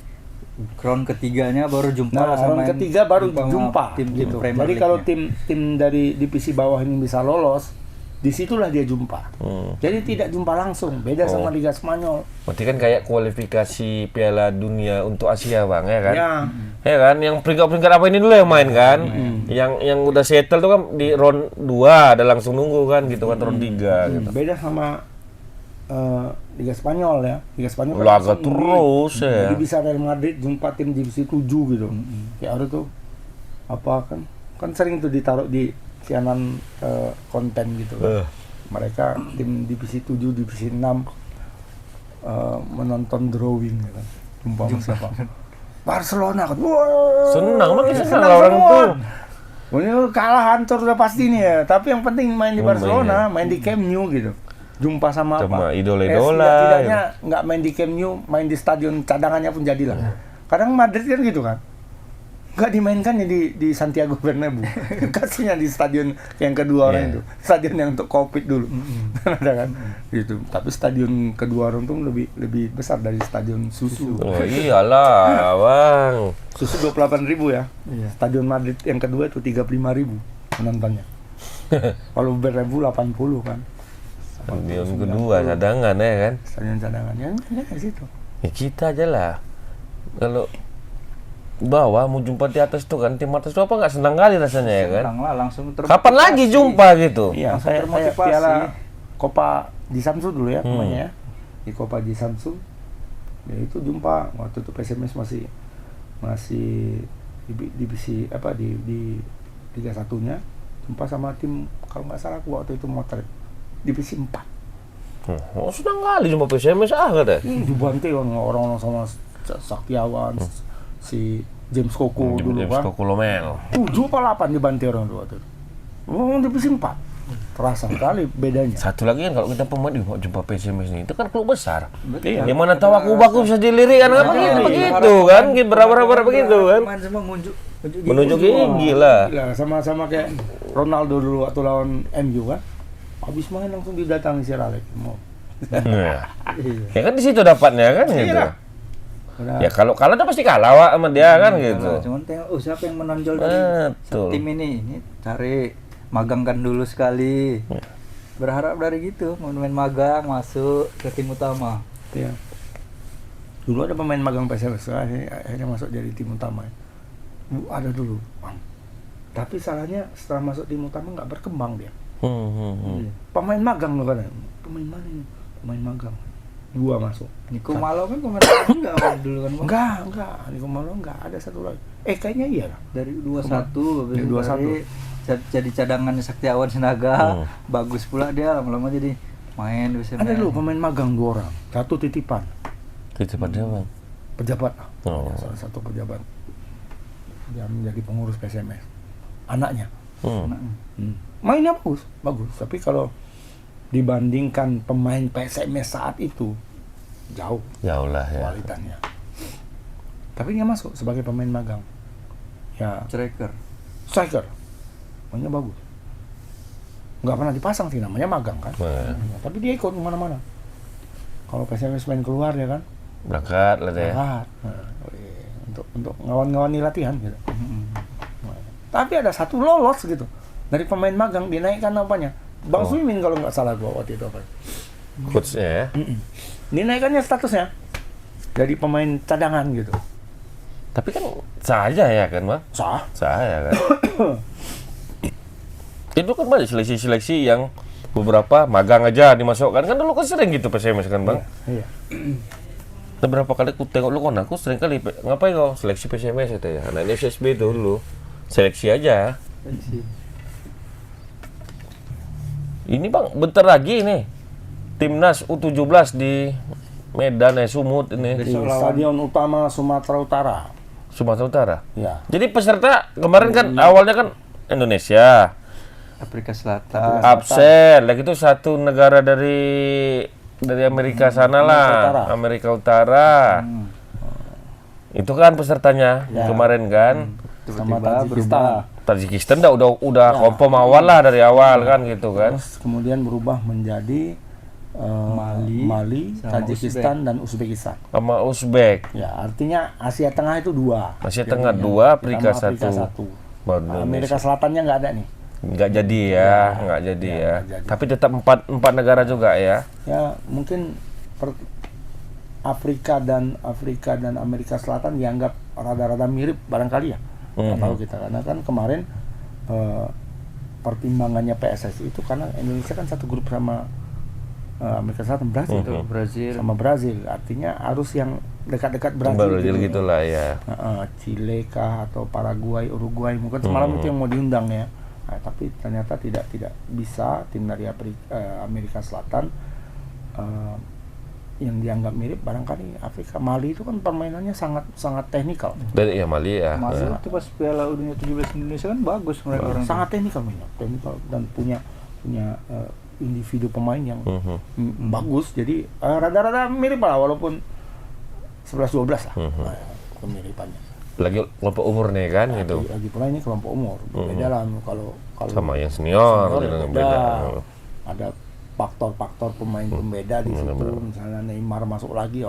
round ketiganya baru jumpa Nah, sama round ketiga baru jumpa tim gitu. Premier Jadi League-nya. kalau tim dari divisi bawah ini bisa lolos, disitulah dia jumpa. Jadi tidak jumpa langsung, beda sama Liga Spanyol. Berarti kan kayak kualifikasi Piala Dunia untuk Asia, Bang, ya kan? Ya. Ya kan, yang peringkat-peringkat apa ini dulu yang main kan? Yang udah settle tuh kan di round 2 ada langsung nunggu kan gitu kan, round 3 gitu. Beda sama Liga Spanyol ya. Liga Spanyol Laga langsung terus ya. Jadi bisa Real Madrid jumpa tim divisi 7 gitu. Ya ada tuh apa kan sering tuh ditaruh di siaran konten gitu. Mereka tim divisi 7, divisi 6 menonton drawing gitu. Jumpa sama siapa? Barcelona kan. Wah, Senang, makin senang orang tuh. Ini kalah hancur udah pasti nih ya. Tapi yang penting main di Barcelona, main di Camp Nou gitu. Jumpa sama Sama apa? idola-idola. Tidaknya nggak main di Camp Nou, main di stadion cadangannya pun jadilah. Kadang Madrid kan gitu kan. Nggak dimainkan ya di Santiago Bernabeu. Kasihnya di stadion yang kedua orang itu. Stadion yang untuk Covid dulu. Ada kan? Gitu. Tapi stadion kedua orang tuh lebih besar dari stadion Susu. Oh iyalah, Bang. Susu 28.000 ya. Iya. Stadion Madrid yang kedua itu 35.000 penontonnya. Kalau Bernabeu 80 kan. Stadion kedua cadangan ya kan? Stadion cadangannya di situ. Ya kita aja lah. Kalau bawah mau jumpa di atas tuh kan, tim atas tuh apa nggak senang kali rasanya ya kan? Senang lah, langsung Kapan lagi jumpa gitu? Iya, Langsung saya termotivasi. Piala Copa di Samsu dulu ya namanya. Di Copa di Samsu. Ya itu jumpa waktu itu PSMS masih divisi di Liga 1-nya jumpa sama tim kalau nggak salah waktu itu Motret divisi 4. Oh senang kali jumpa PSMS kata. Dibantai orang-orang sama Saktiawan, si James Koko dulu James kan. Koko Lomel. 7 apa 8 dibantai orang dua tuh. Oh, divisi 4. Terasa sekali bedanya. Satu lagi kan kalau kita pemain jumpa PSMS nih, itu kan klub besar. Iya. Yang mana tahu aku bisa dilirik kan begitu kan, berapa begitu kan. Main semua Menuju gigi lah. Gila, sama kayak Ronaldo dulu waktu lawan MU kan. Habis main langsung didatangi si Alex. Mau. Nah, ya kan di situ dapatnya kan gitu. Iya. Udah. Ya kalau kalah tuh pasti kalah Wak, sama dia kan gitu. Cuman tengok, siapa yang menonjol dari Betul. tim ini cari magangkan dulu sekali. Berharap dari gitu, mau main magang masuk ke tim utama. Iya. Dulu ada pemain magang PSMS, akhirnya masuk jadi tim utama. Ada dulu, Bang. Tapi salahnya setelah masuk tim utama nggak berkembang dia. Pemain magang loh kan? Pemain mana ini? Pemain magang. 2 masuk. Niko Malo kan pemain magang enggak Bang, dulu kan Bang? Enggak. Niko Malo enggak. Ada satu lagi. Kayaknya iya lah. Dari 21 Dari 21. Jadi cadangannya Saktiawan Sinaga. Bagus pula dia, lama-lama jadi main di Ada dulu pemain magang 2 orang. Satu titipan. Titipan dia, Bang. Pejabat lah. Oh. Salah satu pejabat. Dia menjadi pengurus PSMS. Anaknya. Mainnya bagus. Tapi kalau dibandingkan pemain PSMS saat itu jauh Lah ya. kualitasnya. Tapi dia masuk sebagai pemain magang. Ya, striker. Mainnya bagus. Nggak pernah dipasang sih, namanya magang kan. Nah, Tapi dia ikut kemana-mana. Kalau PSMS main keluar ya kan, berangkat lah deh. berangkat. Untuk ngawan-ngawani latihan gitu. Tapi ada satu lolos gitu. Dari pemain magang dinaikkan apanya? Bang Suimin kalau nggak salah gua waktu itu apa? Coachnya ya. Dinaikkannya statusnya dari pemain cadangan gitu. Tapi kan sah aja ya kan, Bang? Sah. Sah ya kan. Itu kan banyak seleksi-seleksi yang beberapa magang aja dimasukkan. Kan dulu kan sering gitu PSMS kan, Bang? Iya. Beberapa kali aku tengok lu kan, aku sering kali ngapain kau seleksi PSMS itu ya. Anak SSB dulu seleksi aja. Ini Bang, bentar lagi nih Timnas U17 di Medan Sumut ini. Di Stadion Utama Sumatera Utara. Sumatera Utara. Ya. Jadi peserta kemarin kan awalnya kan Indonesia, Afrika Selatan. absen, lagi itu satu negara dari Amerika sana lah, Amerika Utara. Itu kan pesertanya kemarin kan. Sama Tajikistan. Tajikistan udah kompom awal lah dari awal kan gitu kan. Terus kemudian berubah menjadi Mali, Tajikistan dan Uzbekistan. Sama Uzbek. Ya, artinya Asia Tengah itu 2. Asia Tengah 2, Afrika Sama 1. Baru Amerika Selatannya nggak ada nih. nggak jadi ya, nggak jadi ya. nggak jadi. Tapi tetap empat negara juga ya. Ya, mungkin Afrika dan Amerika Selatan dianggap rada-rada mirip barangkali ya. Nggak tahu kita, karena kan kemarin pertimbangannya PSSI itu karena Indonesia kan satu grup sama Amerika Selatan, Brazil sama Brazil, artinya harus yang dekat-dekat Brazil gitu. Gitulah ya. Chile kah atau Paraguay, Uruguay mungkin semalam itu yang mau diundang ya. Nah, tapi ternyata tidak bisa tim dari Amerika Selatan yang dianggap mirip barangkali Afrika. Mali itu kan permainannya sangat teknikal. Dari Mali ya. Masuk waktu pas Piala Dunia 17 Indonesia kan bagus mereka orang. Sangat teknikal mainnya, dan punya individu pemain yang bagus. Jadi rada-rada mirip lah, walaupun 11-12 lah kemiripannya. Lagi kelompok umur nih kan gitu. Lagi pula ini kelompok umur berbeda lah kalau Sama yang senior ya gitu, beda. Ada faktor-faktor pemain pembeda di situ. Misalnya Neymar masuk lagi,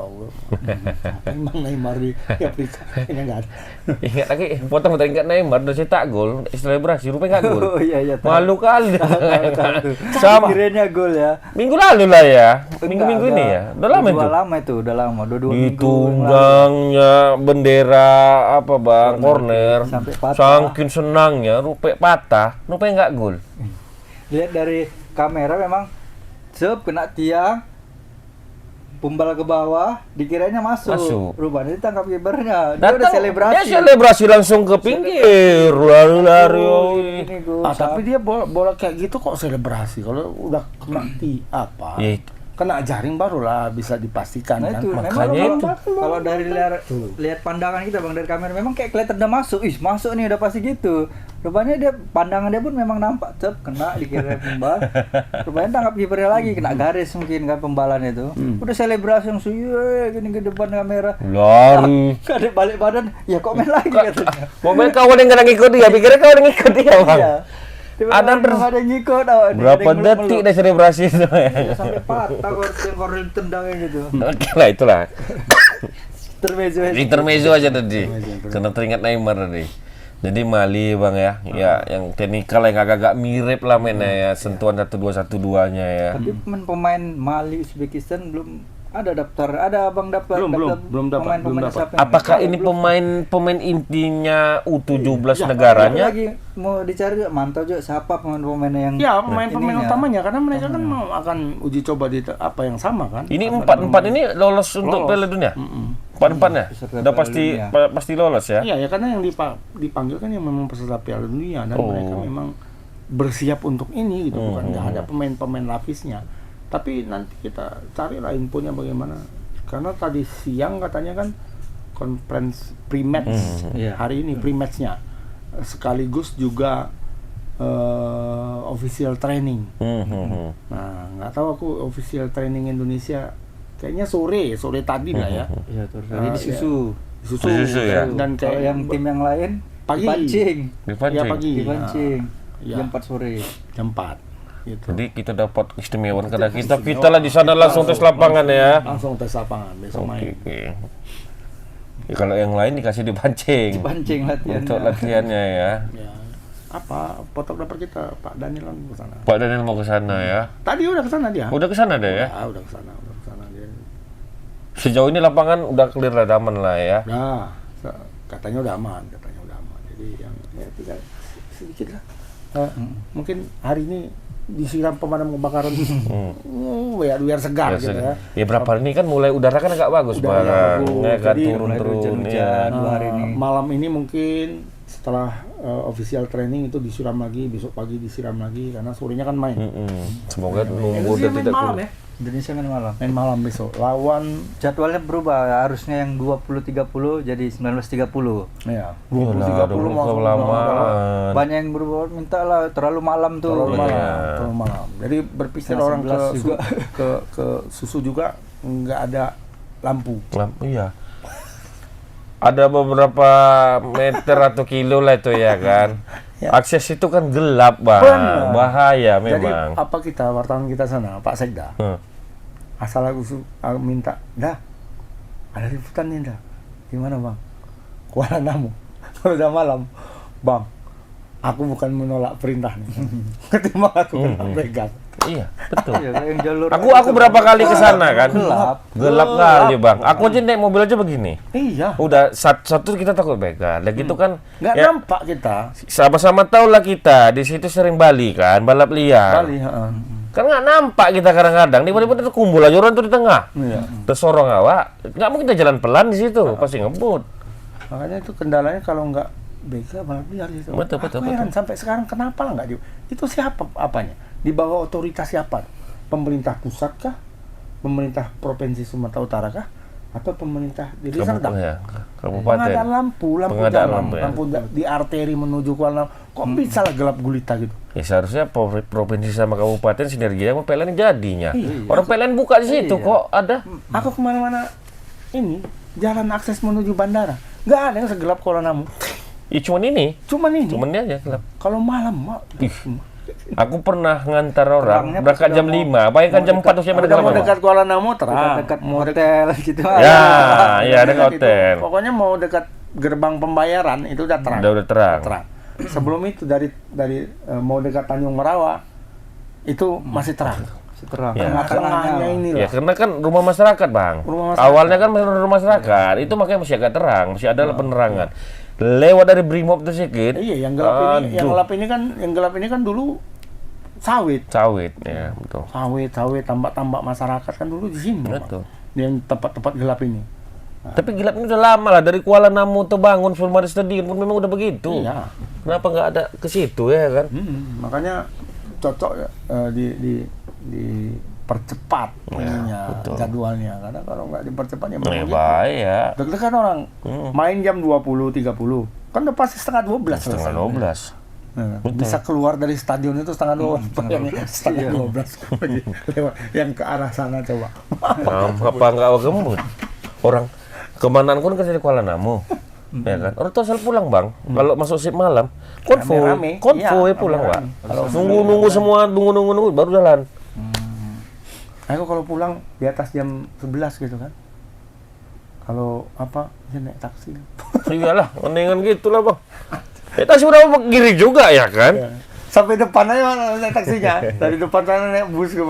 emang Neymar di Afrika ini nggak ada. Ingat lagi foto-foto ingat Neymar udah cetak gol, selebrasi rupanya nggak gol. Oh iya Malu kali. Sama kiranya gol ya. Minggu lalu lah ya. Minggu-minggu ini ya. Udah lama itu. Udah lama. 2 minggu. Ditunggannya bendera apa Bang, corner. Sampai patah. Saking senangnya rupanya patah, rupanya nggak gol. Lihat dari kamera memang kena tiang, pumbal ke bawah, dikiranya masuk. Rupanya ditangkap kipernya. Dia udah selebrasi. Dia selebrasi langsung ke pinggir, lari-lari. Tapi dia bola kayak gitu kok selebrasi? Kalau udah kena apa? Kena jaring barulah bisa dipastikan. Nah kan? itu, makanya itu. Kalau dari lihat pandangan kita Bang dari kamera memang kayak kelihatan udah masuk. Masuk nih udah pasti gitu. Rupanya dia pandangan dia pun memang nampak kena dikira pembal. Rupanya tangkap kipernya lagi kena garis mungkin kan pembalan itu. Udah selebrasi langsung gini ke depan kamera. Lari. Kadek balik badan, ya komen lagi katanya. Momen kau yang nggak ngikut dia, pikirnya kau yang ngikut dia Bang. Iya. Ada ngikut. Berapa detik deh selebrasi itu ya, sampai patah koril tendangnya gitu. Oke lah itulah. Intermezzo aja tadi. Karena teringat Neymar tadi. Jadi Mali Bang ya, yang teknikal yang agak-agak mirip lah mainnya ya, sentuhan 1-2-1-2-nya ya. Tapi pemain Mali Uzbekistan belum Ada daftar, ada abang daftar. Belum dapat. Pemain-pemain siapa yang Apakah main? ini pemain intinya U17 Iya, negaranya? lagi mau dicari juga, mantau juga siapa pemain-pemain yang Ya, pemain-pemain ininya. utamanya karena mereka kan mau akan uji coba di apa yang sama kan. Ini empat ini lolos untuk Piala Dunia. Empat-empatnya Peserta udah Piala pasti Dunia. pasti lolos ya. Iya, ya karena yang dipanggil kan yang memang peserta Piala Dunia dan mereka memang bersiap untuk ini gitu, bukan nggak ada pemain-pemain lapisnya. Tapi nanti kita carilah infonya bagaimana. Karena tadi siang katanya kan conference pre-match hari ini pre-matchnya sekaligus juga official training. Nah, nggak tahu aku official training Indonesia kayaknya sore tadi lah ya. Iya, terus tadi disusu. Disusu ya? Dan Kalau kayak yang tim yang lain pagi. dipancing. Ya pagi. Dipancing. Ya. Jam 4 sore. Jam 4 gitu. Jadi kita dapat keistimewaan karena kita lah di sana langsung tes lapangan ya. Langsung tes lapangan besok main. Oke. Ya, kalau yang lain dikasih dipancing Dipancing latihannya. untuk latihannya ya. Ya. Apa fotografer kita Pak Daniel kan ke sana. Pak Daniel mau ke sana ya. Tadi udah ke sana dia. Udah ke sana deh ya. Udah ke sana dia. Sejauh ini lapangan udah clear lah, aman lah ya. Nah, katanya udah aman. Jadi yang ya tinggal sedikit lah. Mungkin hari ini disiram pemadam kebakaran biar segar gitu ya. Ya berapa ini kan mulai udara kan agak bagus Udara barang, bagus. ya kan Jadi turun-turun hujan-hujan. ya. Dua hari ini. Malam ini mungkin setelah official training itu disiram lagi, besok pagi disiram lagi karena sorenya kan main. Semoga nunggu Indonesia dan main tidak malam turun. ya. Indonesia main malam. Main malam besok lawan Jadwalnya berubah, harusnya yang 20.30 jadi 19.30. ya Yalah, 20.30 udah masuk kelamaan. Banyak yang berubah, minta lah terlalu malam tuh. terlalu malam. Jadi berpikir Setengah orang 11 juga. ke susu juga nggak ada lampu. Iya. Ada beberapa meter atau kilo lah itu ya kan. Ya. Akses itu kan gelap, Bang. Benar. Bahaya Jadi memang. apa kita wartawan kita sana Pak Sekda asal aku minta dah ada liputan nih dah gimana bang Kuala Namu kalau udah malam bang aku bukan menolak perintah nih ketimbang aku kena begal. Iya, betul. Iya, yang jalur Aku berapa kali ke sana kan? Gelap. Kali, Bang. Aku aja naik mobil aja begini. Iya Udah satu kita takut begal. Dan gitu kan nggak ya, nampak kita sama-sama tahu lah kita di situ sering Bali kan, balap liar. kali Kan nggak nampak kita kadang-kadang tiba-tiba itu kumpul aja orang tuh di tengah. Iya. Tersorong awak, nggak mungkin kita jalan pelan di situ, pasti ngebut. makanya itu kendalanya kalau nggak begal balap liar gitu. Betul. Aku heran sampai sekarang kenapa lah nggak itu siapa apanya di bawah otoritas siapa, pemerintah pusat kah, pemerintah provinsi Sumatera Utara kah, atau pemerintah di Serdang? Ya, kabupaten. Pengadaan lampu Pengadaan jalan, lampu, ya. lampu di arteri menuju Kuala Namu. Kok bisa lah gelap gulita gitu? Ya seharusnya provinsi sama kabupaten sinergi sama PLN jadinya. Orang PLN buka di situ kok ada. Aku kemana-mana ini jalan akses menuju bandara, nggak ada yang segelap Kuala Namu. Ya cuman ini Cuman aja gelap. kalau malam, Aku pernah ngantar orang Terangnya berangkat pas jam udah 5, bayangkan jam 4 usia udah mereka mau dekat Kuala Namu terang, dekat hotel gitu. Ya, iya ada Dekat itu. hotel. Pokoknya mau dekat gerbang pembayaran itu udah terang. Udah terang. Sebelum itu dari mau dekat Tanjung Merawa itu masih terang. Terang. Ya. Tengah-tengahnya ini Ya lah. karena kan rumah masyarakat, Bang. Rumah masyarakat. Awalnya kan rumah masyarakat, itu makanya masih agak terang, masih ada penerangan. Lewat dari Brimob itu sedikit. Iya, yang gelap ini kan dulu sawit, ya betul. sawit tambak masyarakat kan dulu di sini. Betul. Yang tempat-tempat gelap ini. Tapi gelap ini udah lama lah, dari Kuala Namu terbangun Sulmari Stadium pun memang udah begitu. Iya. Kenapa nggak ada ke situ ya kan? Makanya cocok ya dipercepat ininya, jadwalnya. Karena kalau nggak dipercepat ya Ya baik ya. deg-degan orang main jam 20.30 kan udah pasti setengah 12 Setengah selesai. 12. Nah, bisa keluar dari stadion itu setengah 12 bayangin, setengah 12 lewat yang ke arah sana coba. Apa nggak gembut? Orang kemanaan kan dari Kuala Namu. Ya kan? Orang tuh asal pulang, Bang. Kalau masuk shift malam, Rame-rame. konvoy Iya, pulang, Pak. rame-rame. Kalau nunggu semua, nunggu baru jalan. Aku kalau pulang di atas jam 11 gitu kan. Kalau ya naik taksi. Iyalah, mendingan gitulah, Bang. Taksi berapa kiri juga ya kan? Sampai depan aja naik taksinya. Dari depan sana naik bus ke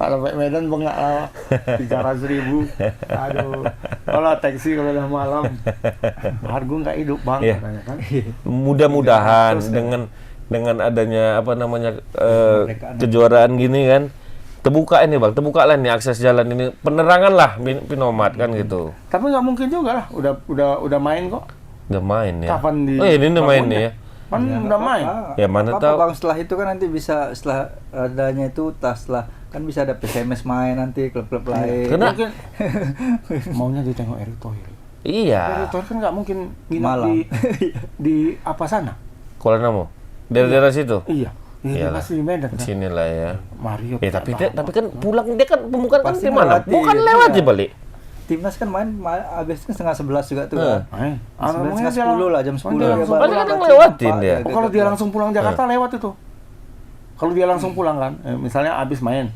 Kalau sampai Medan bengak lah, bicara 1.000. Aduh, kalau taksi kalau udah malam, harga nggak hidup bang, Iya. katanya kan. Mudah-mudahan Terus, dengan adanya apa namanya Kemerdekaan. kejuaraan gini kan, terbuka ini bang, terbuka lah nih akses jalan ini, penerangan lah Pinomat kan gitu. Tapi nggak mungkin juga lah, udah main kok. Udah main ya. Kapan di? Oh ini udah main nih ya. Kan udah main. Ya, mana apa-apa, tahu. Bang, setelah itu kan nanti bisa, setelah adanya itu setelah kan bisa ada PSMS main nanti klub-klub lain. Karena- Mungkin maunya ditengok Erick Thohir. Iya. Erick Thohir kan nggak mungkin nginap Malang. di apa sana? Kuala Namu. Daerah-daerah situ. Iya. Iya, Iyalah. pasti di Medan kan. Sinilah ya. Mario. Tapi kan pulang dia kan pembukaan kan Pasti di mana? melewati. Bukan lewat Iya. aja balik. Timnas kan main abis kan 10:30 juga tuh. Nah. Kan. Main. 9:30 lah, jam 10 dia langsung baru Padahal kan lewat ngelewatin Cimpak, dia. ya, kalau gitu. dia langsung pulang Jakarta lewat itu. Kalau dia langsung pulang kan, misalnya abis main.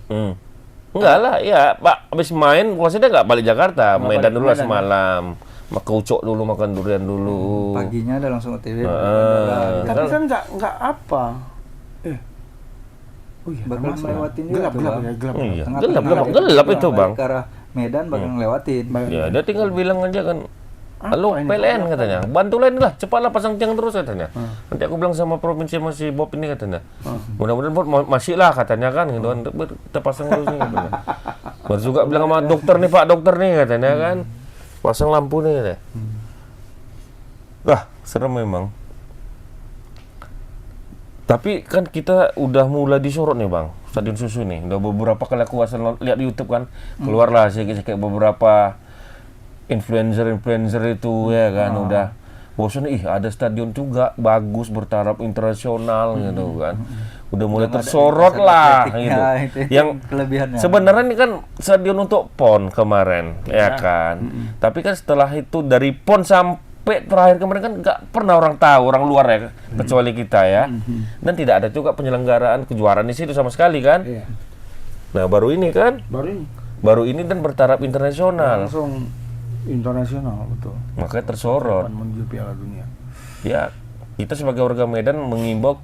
Enggak lah, ya Pak, habis main maksudnya nggak balik Jakarta, Nggak Medan balik dulu lah Medan, semalam. Makan ucok dulu, makan durian dulu. Paginya ada langsung OTW. Tapi kan nggak apa. Oh iya, Bakal termasuk. melewatin juga gelap, tuh, gelap Bang. ya, gelap. Iya. Tengah-tengah Gelap itu, balik Bang. ke arah Medan bakal ngelewatin. Ya, dia tinggal bilang aja kan. Apa Halo ini? PLN katanya, bantulah inilah, cepatlah pasang tiang terus katanya. Nanti aku bilang sama provinsi masih Bob ini katanya. Mudah-mudahan Bob masih lah katanya kan, gitu kan. Kita pasang terus nih katanya. Baru juga bilang sama dokter nih Pak, dokter nih katanya kan. Pasang lampu nih katanya. Wah, serem memang. Tapi kan kita udah mulai disorot nih Bang, Stadion Susu nih. Udah beberapa kali aku lihat di YouTube kan, keluarlah kayak beberapa influencer itu ya kan udah bosan ada stadion juga bagus bertaraf internasional gitu kan. Udah mulai tersorot lah gitu. Yang kelebihannya. sebenarnya ini kan stadion untuk PON kemarin ya kan. Tapi kan setelah itu dari PON sampai terakhir kemarin kan nggak pernah orang tahu, orang luar ya kecuali kita ya. Dan tidak ada juga penyelenggaraan kejuaraan di situ sama sekali kan. Iya. Nah, baru ini kan, Baru ini dan bertaraf internasional. langsung internasional betul. Makanya tersorot. Menuju Piala Dunia. Ya, kita sebagai warga Medan mengimbau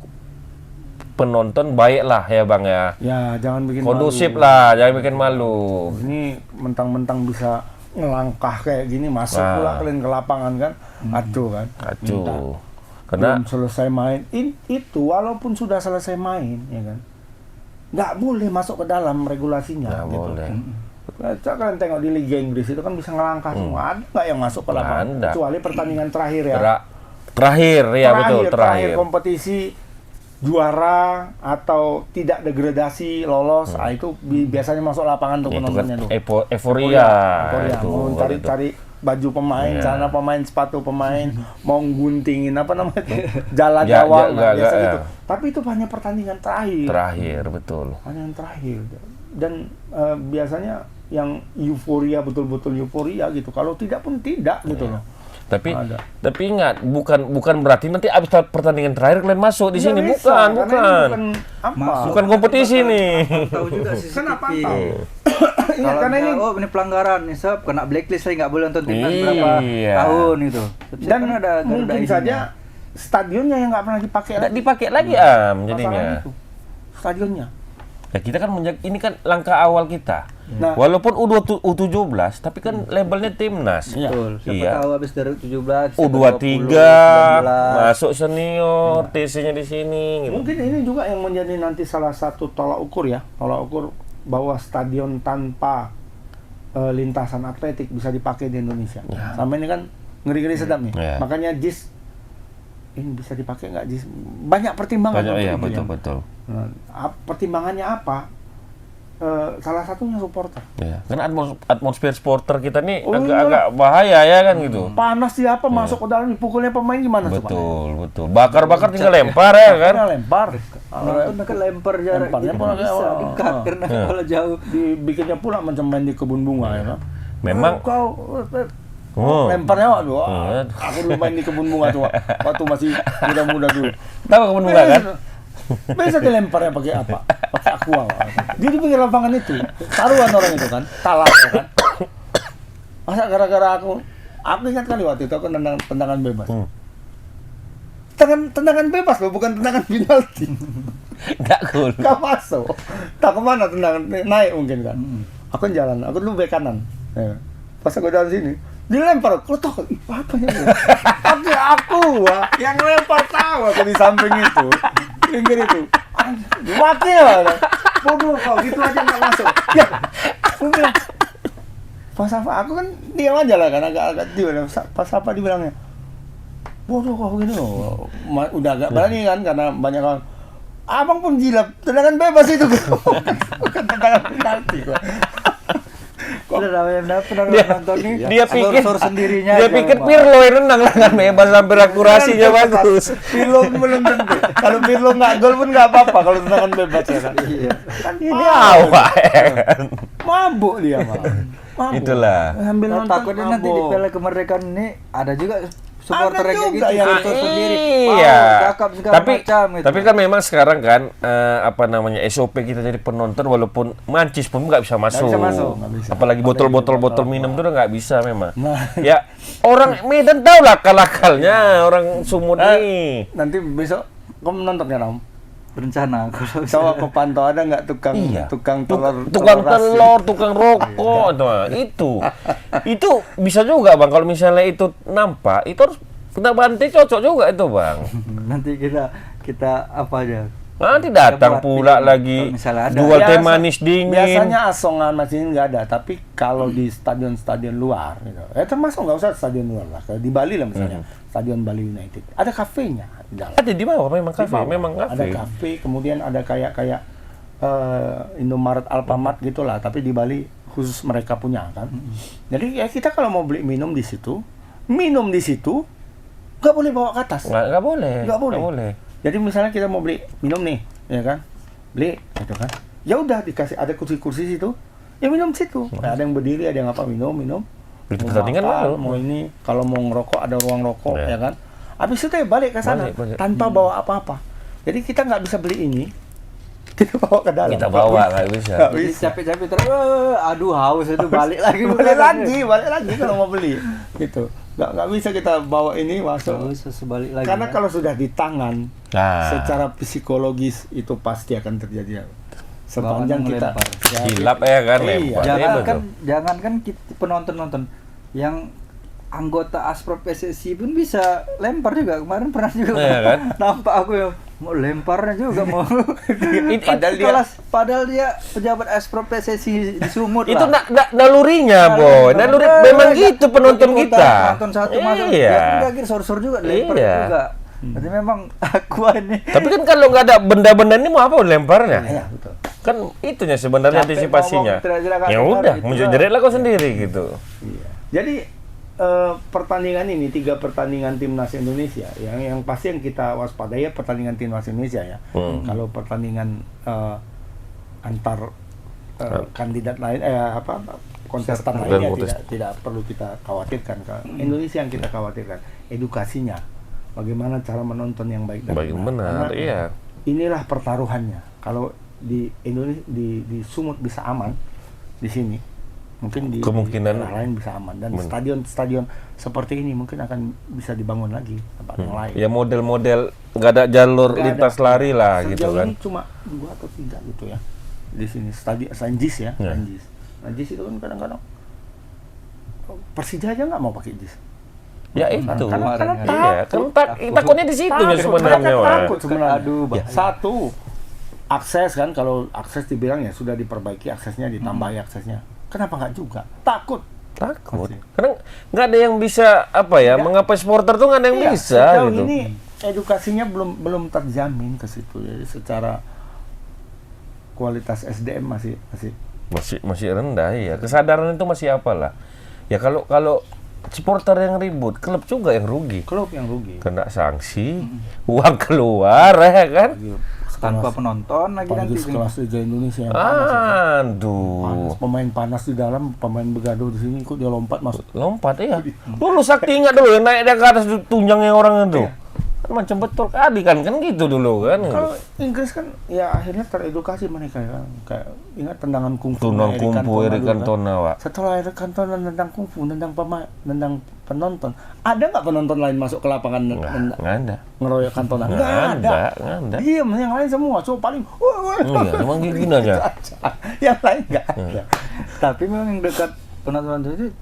penonton baiklah ya Bang ya. Ya jangan bikin Kondusif malu. lah, jangan bikin malu. Ini mentang-mentang bisa ngelangkah kayak gini masuk Nah. pula kalian ke lapangan kan, acuh kan. Acuh. Karena Belum selesai main itu walaupun sudah selesai main ya kan, nggak boleh masuk ke dalam regulasinya. nggak gitu. boleh. Coba kalian tengok di Liga Inggris itu kan bisa ngelangkah semua. Ada nggak yang masuk ke Nggak lapangan? ada. Kecuali pertandingan terakhir ya. Terakhir ya betul, terakhir. Kompetisi juara atau tidak degradasi lolos, itu biasanya masuk lapangan untuk Itu kan penontonnya tuh. euforia. Itu, mau itu. cari baju pemain, Iya. celana pemain, sepatu pemain, mau guntingin apa namanya itu, jala Ya, jawab, ya, biasa ya, gitu. ya. Tapi itu hanya pertandingan terakhir. Terakhir betul. Hanya yang terakhir. Dan biasanya yang euforia betul-betul euforia gitu. Kalau tidak pun tidak gitu loh. Tapi Ada. tapi ingat bukan berarti nanti abis pertandingan terakhir kalian masuk di Nggak sini, bisa, bukan. karena ini bukan apa? Bukan kompetisi nih. Tahu juga CCTV. Kenapa tahu? Ingat Kalau karena ini ini pelanggaran nih, sob, kena blacklist saya nggak boleh nonton timnas Iya. berapa tahun itu. dan kan ada Garuda mungkin izinnya. saja stadionnya yang nggak pernah dipakai Nggak lagi. dipakai lagi Masalahnya jadinya. itu. Stadionnya. Ya, kita kan ini kan langkah awal kita. Nah. Walaupun U17, tapi kan labelnya timnas. Iya. Betul. Siapa Iya. tahu habis dari 17, U23 19. masuk senior, TC-nya di sini gitu. Mungkin ini juga yang menjadi nanti salah satu tolak ukur ya, tolak ukur bahwa stadion tanpa lintasan atletik bisa dipakai di Indonesia. Sama ini kan ngeri-ngeri sedap nih. Ya. Makanya JIS ini bisa dipakai nggak JIS? Banyak pertimbangan. Banyak, untuk iya, itu ya. betul. Nah, pertimbangannya apa? Salah satunya supporter. Ya, karena atmosfer supporter kita nih Oh, agak bahaya ya kan gitu. Panas siapa masuk ke dalam dipukulnya pemain gimana coba? Betul. Bakar-bakar tinggal lempar ya kan. Karena lempar. Nonton kan lempar jarak Lemparnya gitu pun bisa agak- dekat karena kalau jauh. Dibikinnya pula macam main di kebun bunga ya kan. Memang Oh. lemparnya waduh. Iya. Aku dulu main di kebun bunga tuh waktu masih muda-muda dulu. tahu kebun bunga kan? Biasa dilemparnya pakai apa? Pakai aqua. Dia di pinggir lapangan itu. Taruhan orang itu kan, talak ya kan. Masa gara-gara aku ingat kali waktu itu aku tendangan bebas. Tendangan bebas loh, bukan tendangan penalti. Nggak cool. Nggak masuk. Tak kemana tendangan naik mungkin kan. Aku jalan, aku dulu bek kanan. Ya. Pas aku jalan sini, dilempar, kelotok. Apa ini? Oke, aku yang lempar tahu aku di samping itu. Pinggir itu. Mati lah. Bodoh kau, gitu aja nggak masuk. Ya, aku bilang, pas apa? Aku kan diam aja lah kan, agak diam. Pas apa dibilangnya? Bodoh kau gini loh. Udah agak berani kan, karena banyak orang. Abang pun gila, tendangan bebas itu. Bukan tendangan penalti kok. Udah namanya pernah nonton nih. Dia pikir sendirinya. Dia pikir Pirlo yang nendang kan bebas sampai akurasinya bagus. Pirlo belum tentu. Kalau Pirlo nggak gol pun nggak apa-apa kalau tendangan bebas ya kan. Iya. Kan Ini awal. mabuk dia mah. Mabuk. Itulah. Sambil Nah, nonton takutnya nanti di mabuk. Piala Kemerdekaan ini ada juga supporter Ada kayak juga gitu yang supporter sendiri. Iya. Cakap segala Tapi macam gitu. tapi kan memang sekarang kan apa namanya SOP kita jadi penonton walaupun mancis pun nggak bisa masuk. nggak bisa. Apalagi botol minum itu udah nggak bisa memang. Nah. Ya orang Medan tahu lah akal-akalnya orang Sumut nih. Nanti besok kamu nonton ya Ram? berencana kalau Coba aku pantau ada nggak tukang Iya. tukang telur Tukang telur asin? telur, tukang rokok, itu bisa juga bang. Kalau misalnya itu nampak, itu harus kita bantai cocok juga itu bang. nanti kita apa aja Nanti datang buat pula bikin, lagi kalau misalnya ada. jual teh Biasa- manis dingin. Biasanya asongan masih nggak ada, tapi kalau di stadion-stadion luar, gitu, termasuk nggak usah stadion luar lah. Kalau di Bali lah misalnya, Stadion Bali United, ada kafenya di dalam. Ada di bawah memang Di kafe, bawah. memang Ada kafe. kafe, kemudian ada kayak Indomaret, Alfamart gitulah, tapi di Bali khusus mereka punya kan. Jadi ya kita kalau mau beli minum di situ, nggak boleh bawa ke atas. Nggak boleh. Nggak boleh. Nggak boleh. Jadi misalnya kita mau beli minum nih, ya kan? Beli, gitu kan? Ya udah dikasih ada kursi-kursi situ, ya minum situ. Nah, ada yang berdiri, ada yang apa minum. Di Mau pertandingan makan, lalu. mau ini, kalau mau ngerokok ada ruang rokok, Ya. ya kan? Habis itu ya balik ke sana Balik. tanpa bawa apa-apa. Jadi kita nggak bisa beli ini, kita bawa ke dalam. Kita bawa nggak bisa. Nggak jadi bisa. capek-capek terus aduh haus itu balik lagi balik lagi kalau mau beli, gitu. Nggak bisa kita bawa ini masuk. terus sebalik lagi Karena ya. kalau sudah di tangan, Nah, secara psikologis itu pasti akan terjadi. Sepanjang Bawaan kita melempar. hilap ya kan Iya. lempar. jangan Iya, kan betul. jangan kan penonton yang anggota Asprov PSSI pun bisa lempar juga. Kemarin pernah juga Iya kan? nampak aku ya mau lemparnya juga mau padahal dia pejabat Asprov PSSI di Sumut Itu lah. nalurinya, boy. Naluri memang gitu penonton kita. Penonton satu masuk Iya. dia kan kaget sor-sor juga lempar Iya. juga. Jadi memang aku ini Tapi kan kalau nggak ada benda-benda ini mau apa lemparnya? Iya, betul. Kan itunya sebenarnya Capek antisipasinya. ngomong, teriak-teriak, Ya udah, gitu muncul lah. jerit lah kau sendiri gitu. Iya. Jadi pertandingan ini 3 pertandingan timnas Indonesia yang pasti yang kita waspadai ya pertandingan timnas Indonesia ya. Kalau pertandingan antar kandidat lain kontestan lainnya tidak perlu kita khawatirkan. Indonesia yang kita khawatirkan edukasinya. Bagaimana cara menonton yang baik dan Benar, Karena iya. inilah pertaruhannya. Kalau di Indonesia di Sumut bisa aman di sini, mungkin di Kemungkinan daerah lain bisa aman dan stadion seperti ini mungkin akan bisa dibangun lagi tempat yang lain. Ya model-model nggak ada jalur Nggak lintas ada. lari lah Sejauh gitu kan. ini cuma 2 atau 3 gitu ya di sini stadion Sanjis ya. Ya. Sanjis itu kan kadang-kadang Persija aja nggak mau pakai JIS. Ya itu. Karena Iya, takut. kan takutnya di situnya sebenarnya. Mereka Wak. takut sebenarnya. Aduh, Ya, satu, akses kan, kalau akses dibilang ya sudah diperbaiki aksesnya, ditambahi aksesnya. Kenapa nggak juga? Takut. Takut. Karena nggak ada yang bisa mengapai supporter tuh nggak ada yang Iya, bisa sejauh gitu. ini edukasinya belum terjamin ke situ. Jadi secara kualitas SDM Masih rendah ya. Kesadaran itu masih apalah. Ya kalau supporter yang ribut, klub juga yang rugi. klub yang rugi. Kena sanksi, uang keluar ya kan. tanpa penonton lagi nanti Apalagi sekelas Liga Indonesia yang panas, Aduh. pemain panas di dalam, pemain begaduh di sini, kok dia lompat masuk. Lompat ya. Dulu Sakti ingat dulu ya, naik dia ke atas tunjangnya orang itu. Kan macam betul kali kan gitu dulu kan. Kalau Inggris kan ya akhirnya teredukasi mereka ya. Kayak ingat tendangan kungfu Tunang kumpu Eric dulu kan. Cantona, Wak. Setelah Eric Cantona nendang kungfu, nendang penonton. Ada nggak penonton lain masuk ke lapangan Nggak ada. ngeroyok kantonan? Nggak ada. Diam, yang lain semua. So paling, Iya, emang gini aja. yang lain nggak ada. Tapi memang yang dekat penonton itu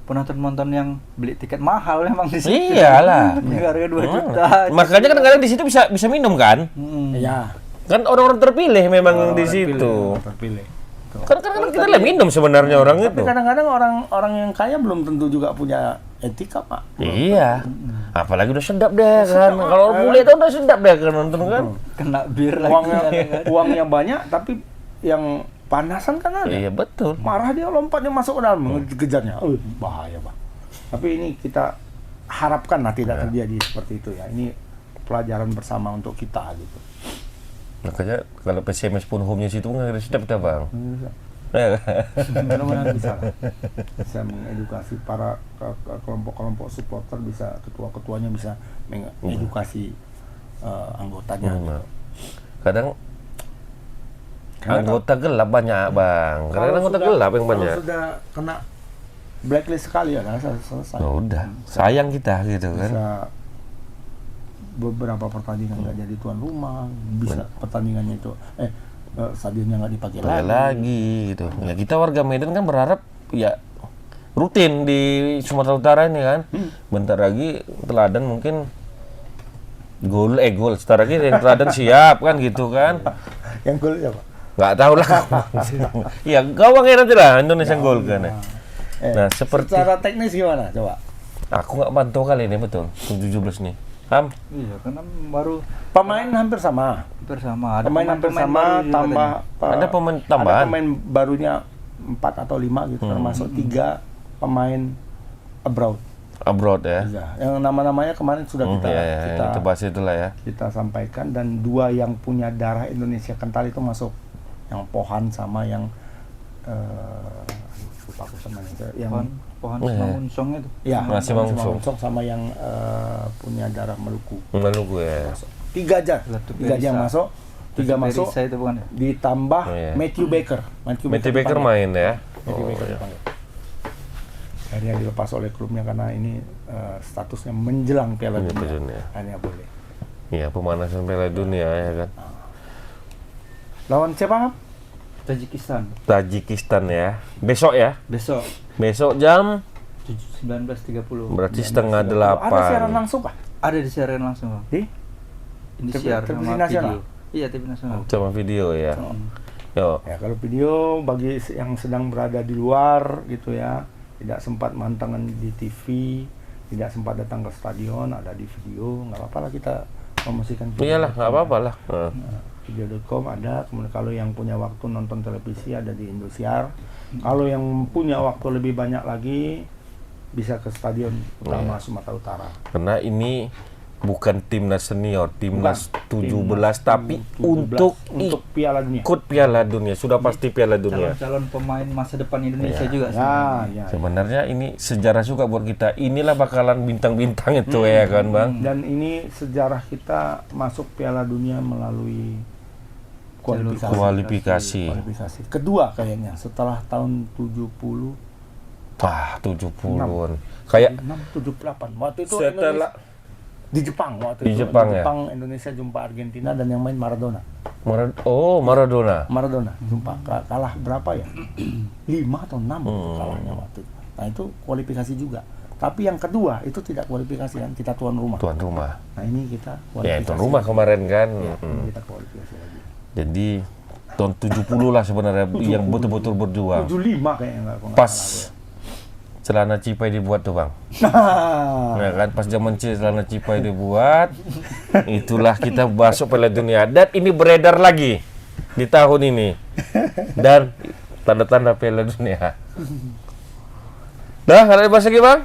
penonton yang beli tiket mahal memang di situ. Iyalah. Harga 2 juta. Makanya kan kadang di situ bisa minum kan? Ya. Kan orang-orang terpilih memang di situ. Terpilih. Kan kadang kita lihat minum sebenarnya orang itu. Tapi kadang-kadang orang yang kaya belum tentu juga punya etika, Pak. Iya. Apalagi udah sedap deh kan. Kalau orang bule itu udah sedap deh kan nonton kan. Kena bir lagi. Uangnya banyak tapi yang panasan kan ada. Iya betul. Marah dia lompatnya masuk ke dalam kejarnya. Bahaya, Pak. Tapi ini kita harapkan tidak terjadi seperti itu ya. Ini pelajaran bersama untuk kita gitu. Makanya kalau PCMS pun home-nya situ nggak ada sedap dah bang. Mudah-mudahan bisa mengedukasi para kelompok-kelompok supporter, bisa ketua-ketuanya bisa mengedukasi anggotanya. Kadang anggota gelap banyak bang. Kadang anggota gelap yang banyak. Kalau sudah kena blacklist sekali ya, selesai. Oh, udah, sayang kita gitu kan. Bisa beberapa pertandingan nggak jadi tuan rumah, bisa pertandingannya itu stadionnya nggak dipakai lagi gitu. Ya kita warga Medan kan berharap ya rutin di Sumatera Utara ini kan. Bentar lagi Teladan mungkin gol sebentar lagi yang Teladan siap kan gitu kan. Yang gol siapa? Nggak tahu lah. Ya gawangnya nanti lah Indonesia gol kan. Nah seperti secara teknis gimana coba? Aku nggak pantau kali ini betul 17 nih. Iya, karena baru pemain hampir sama. Ada pemain hampir sama, tambah ada pemain tambahan. Ada pemain barunya 4 atau 5 gitu, termasuk 3 pemain abroad ya. Yang nama-namanya kemarin sudah kita bahas itulah ya. Kita sampaikan, dan 2 yang punya darah Indonesia kental itu masuk. Yang Pohan sama yang lupa aku namanya. Yang Pohan Simamunsong itu. Ya, Simamunsong sama yang punya darah Maluku ya. 3 aja. 3 aja masuk. 3 masuk. Itu bukan ya? Ditambah Matthew Baker. Matthew Baker main ya. Akhirnya dilepas oleh klubnya karena ini statusnya menjelang Piala Dunia. Hanya boleh. Iya, pemanasan Piala Dunia ya kan. Lawan siapa? Tajikistan ya. Besok ya. Besok jam 19.30. Berarti setengah 8. Ada siaran langsung kah? Ada disiaran langsung, Bang. Di siar televisi sama nasional? video. Iya, TV nasional. Sama video ya. Ya, kalau video bagi yang sedang berada di luar gitu ya, tidak sempat mantengin di TV, tidak sempat datang ke stadion, ada di video, nggak apa-apa lah kita promosikan. Iyalah, nggak apa-apa lah. Video.com ada, kemudian kalau yang punya waktu nonton televisi ada di Indosiar. Kalau yang punya waktu lebih banyak lagi bisa ke Stadion Utama Sumatera Utara. Karena ini bukan timnas senior, timnas 17 tapi 17, untuk Piala Dunia. Ikut Piala Dunia, sudah pasti Piala Dunia. Calon pemain masa depan Indonesia juga. Ya. Sebenarnya ini sejarah juga buat kita. Inilah bakalan bintang-bintang itu ya kan, Bang. Dan ini sejarah kita masuk Piala Dunia melalui kualifikasi. Kedua kayaknya setelah tahun 70. 70-an. Kayak 78. Waktu itu setelah di Jepang waktu di itu. Jepang, di Jepang Indonesia jumpa Argentina dan yang main Maradona. Maradona jumpa kalah berapa ya? 5 atau 6 kalahnya waktu itu. Nah, itu kualifikasi juga. Tapi yang kedua itu tidak kualifikasi kan, kita tuan rumah. Nah, ini kita kualifikasi. Ya, tuan rumah kemarin kan. Ya, kita kualifikasi lagi. Jadi tahun 70 lah sebenarnya 70. Yang betul-betul berjuang. 75 kayaknya enggak. Pas celana cipai dibuat tuh, Bang. Ya kan, pas zaman celana cipai dibuat, itulah kita masuk Piala Dunia. Dan ini beredar lagi di tahun ini. Dan tanda-tanda Piala Dunia. Dah, ada bahas lagi, Bang?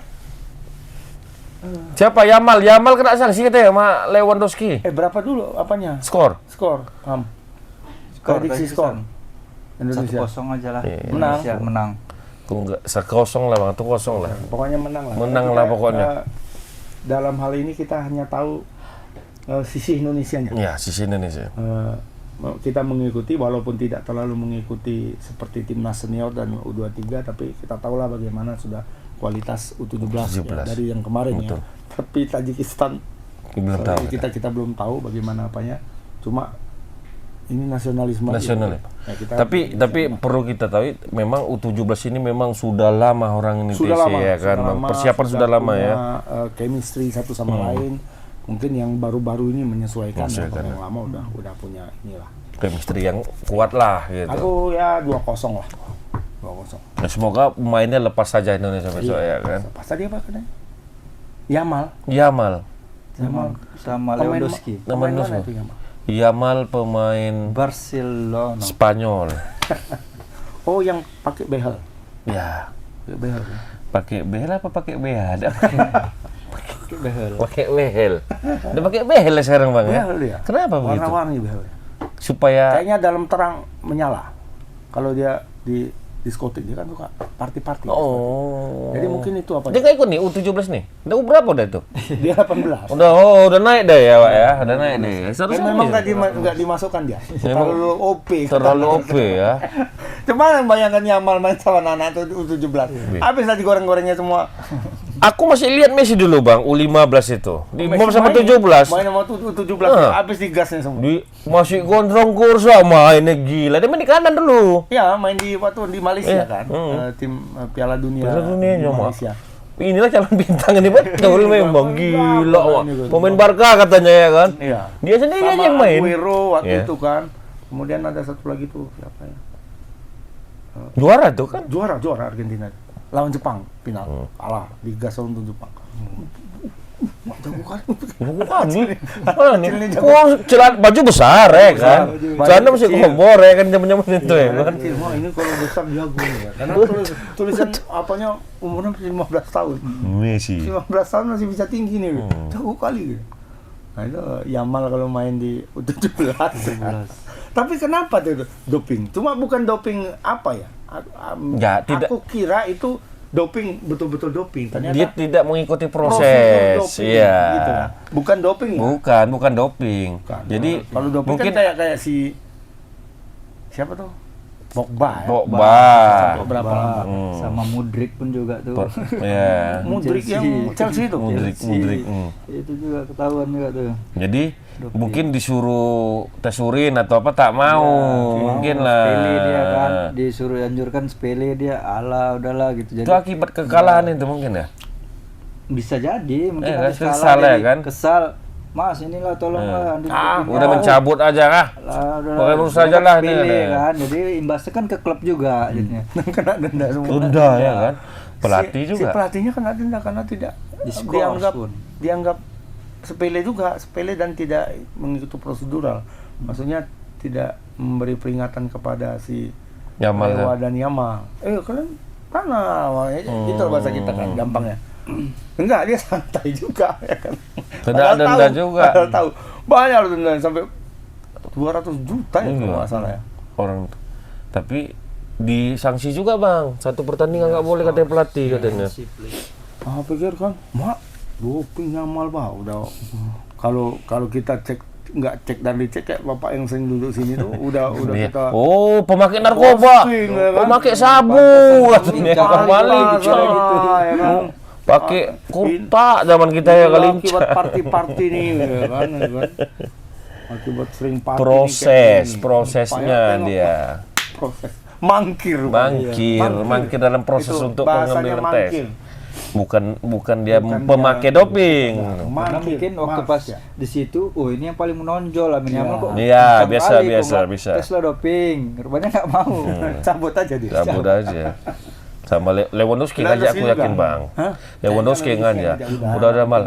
Siapa? Yamal kena sanksi katanya sama Lewandowski. Berapa dulu apanya? Skor. Prediksi skor. Indonesia 1-0 aja lah. Menang. Enggak, 1-0 lah, Bang, 1-0 lah. Pokoknya menang lah. Menang lah pokoknya. Dalam hal ini kita hanya tahu sisi Indonesianya. Ya, sisi Indonesia. Kita mengikuti, walaupun tidak terlalu mengikuti seperti timnas senior dan U23, tapi kita tahulah bagaimana sudah kualitas U17 ya, 17. dari yang kemarin Betul. ya. Tapi Tajikistan Belum tahu. kita belum tahu bagaimana apanya. Cuma ini nasionalisme. Nasional. Ya, kita- Tapi perlu kita tahu memang U17 ini memang sudah lama orang ini sudah lama ya kan. sudah lama, Persiapan sudah lama punya, ya. Chemistry satu sama lain. Mungkin yang baru-baru ini menyesuaikan, Menyesuaikan, yang lama udah punya inilah. Chemistry yang kuat lah gitu. Aku ya 2-0 lah. 2-0. Nah, semoga pemainnya lepas saja Indonesia besok ya kan. Pas tadi apa katanya? Yamal. Yamal. sama Pemain Lewandowski. pemain Nama mana Lewandowski. itu Yamal? Yamal pemain Barcelona. Spanyol. Oh, yang pakai behel. Ya, Pakai behel. pakai behel apa pakai behel? Pakai behel. Pakai behel. Udah pakai behel sekarang Bang ya. Behel dia. Kenapa begitu? Warna-warni behel. Supaya Kayaknya dalam terang menyala. Kalau dia di diskotik dia kan suka party-party. oh. Jadi mungkin itu apa? Dia nggak ikut nih U17 nih. Udah berapa udah itu? Dia 18. Udah naik deh ya, Pak ya. Udah naik deh. Seharusnya Memang gitu. nggak dimasukkan dia. Memang Terlalu OP. terlalu OP ya. Cuman bayangkan Yamal main sama anak itu U17. Habis tadi goreng-gorengnya semua. Aku masih lihat Messi dulu Bang, U15 itu. Di Messi sama main 17. Main sama U17 habis digasnya semua. Masih gondrong kursa mainnya gila. Dia main di kanan dulu. Ya, main di Malaysia Iya. kan. Tim Piala Dunia. Piala Dunia di nyama. Malaysia. Inilah calon bintang ini betul memang gila. Wak. ini gitu. Pemain Barca katanya ya kan. Iya. Dia sendiri aja Sama yang main. Aguero waktu Iya. itu kan. Kemudian ada satu lagi tuh siapa ya? Juara tuh kan. Juara Argentina. Lawan Jepang final. Kalah digas untuk Jepang. Jago kali. Bukan nih. Mana nih? Oh, celat baju besar ya kan. Celana masih kompor ya kan zaman-zaman itu ya kan. Wah, ini kalau besar jago nih ya. Karena tulisan apanya umurnya masih 15 tahun. Messi. 15 tahun masih bisa tinggi nih. Jago kali gitu. Nah itu Yamal kalau main di U17. Tapi kenapa tuh doping? Cuma bukan doping apa ya? Ya, tidak. Aku kira itu doping, betul-betul doping. Ternyata Dia tidak mengikuti prosedur proses. doping, Iya. gitu ya. Bukan doping ya? Bukan doping. Bukan. Jadi kalau doping mungkin kan kayak si siapa tuh? Pogba ya. Pogba. Sampai berapa lama? Sama Mudrik pun juga tuh. Ya. Mudrik yang Chelsea itu. Mudrik. Itu juga ketahuan juga tuh. Jadi mungkin disuruh tes urin atau apa tak mau, mungkin lah. Sepele dia kan, disuruh anjurkan sepele dia, ala udahlah gitu. Jadi Itu akibat kekalahan itu mungkin ya. bisa jadi mungkin Kan, habis kalah kesal ya jadi kan? kesal. Mas inilah tolonglah. Udah mencabut aja kah? Pokoknya urus aja lah ini. kan. Jadi imbasnya kan ke klub juga jadinya. Kena denda semua. Tunda ya kan. Pelatih Si juga. pelatihnya kena denda karena tidak Diskors pun. dianggap sepele dan tidak mengikuti prosedural. Maksudnya tidak memberi peringatan kepada si Yamal, Lewa dan Yamal. Kalian tanah, itu bahasa kita kan gampangnya. Enggak, dia santai juga ya kan. Tidak denda juga. Padahal tahu banyak loh denda sampai 200 juta ya kalau nggak salah ya. Orang tapi disanksi juga Bang. Satu pertandingan nggak boleh katanya pelatih katanya. Pikir kan, mak doping Yamal bah udah. Kalau kita cek dan dicek kayak bapak yang sering duduk sini tuh udah Iya. kita. Oh, pemakai narkoba. Doping, ya kan? Pemakai sabu katanya kembali. gitu ya kan. Pakai kurta zaman kita ya kali. Akibat party nih ya kan. Akibat sering party Prosesnya dia. proses mangkir dalam proses Itu untuk bahasanya pengambilan tes. mangkir. Bukan dia pemakai doping. Karena Mangkir, mungkin waktu maaf, pas ya. di situ, ini yang paling menonjol lah Yamal kok. Iya, kencang biasa, kali, biasa, kok nggak bisa. tes lah doping, rupanya nggak mau. Cabut aja dia. Cabut aja. Sama Lewandowski ngajak aku yakin Bang. Hah? Lewandowski ngajak. Udah mal.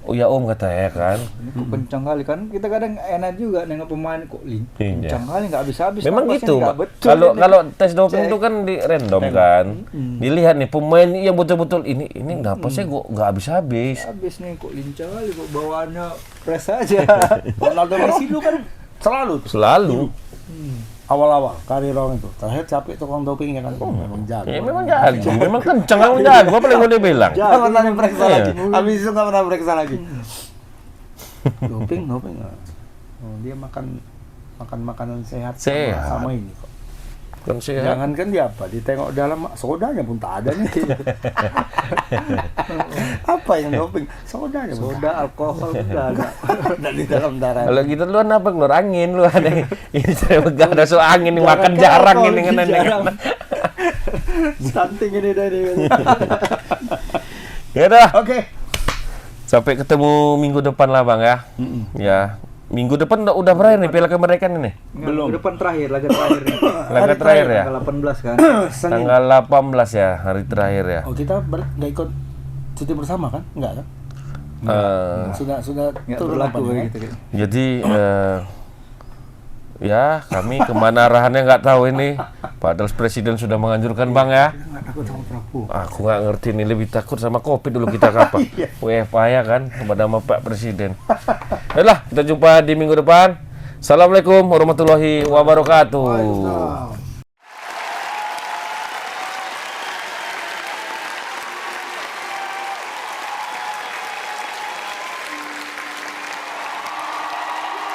Oh ya Om katanya kan. Ini kok kencang kali kan kita kadang enak juga nengok pemain kok kencang kali nggak habis-habis. Memang napasnya gitu. nggak betul ini. Kalau tes doping itu kan di random kan. Dilihat nih pemain yang betul-betul ini napasnya kok nggak habis-habis. Habis nih kok lincah kali kok bawaannya press aja. Ronaldo Messi dulu kan Selalu. awal-awal karir orang itu terakhir capek tukang dopingnya kan memang jago. Ya memang jago. Memang kencang memang jago. Apa yang dia bilang? Nggak pernah diperiksa Iya. lagi. Habis itu nggak pernah periksa lagi. Doping. Oh, dia makan makanan sehat Sehat. sama ini kok. Kan sehat. Jangankan dia apa, ditengok dalam sodanya pun tak ada nih. Apa yang doping? Sodanya pun Soda, alkohol udah ada. dan di dalam darah. Kalau gitu lu apa keluar angin lu ada. Ini saya pegang ada so angin nih, makan jarang ini kan ini. Stunting ini dari. Ya dah. Oke. Sampai ketemu minggu depan lah Bang ya. Ya. Minggu depan udah berakhir nih Piala Kemerdekaan ini. Belum. Depan terakhir, laga terakhir nih. Laga terakhir ya. Tanggal 18 kan. Senin. Tanggal 18 ya, hari terakhir ya. Oh, kita nggak ikut cuti bersama kan? Enggak kan? Sudah Nggak turun berlaku apa nih, gitu kan. Jadi ya kami kemana arahannya nggak tahu ini. Padahal Presiden sudah menganjurkan Bang ya. Kita nggak takut sama Prabowo. Aku nggak ngerti nih, lebih takut sama COVID dulu kita kapan. WFA ya kan, kepada sama Pak Presiden. Baiklah, kita jumpa di minggu depan. Assalamualaikum warahmatullahi wabarakatuh.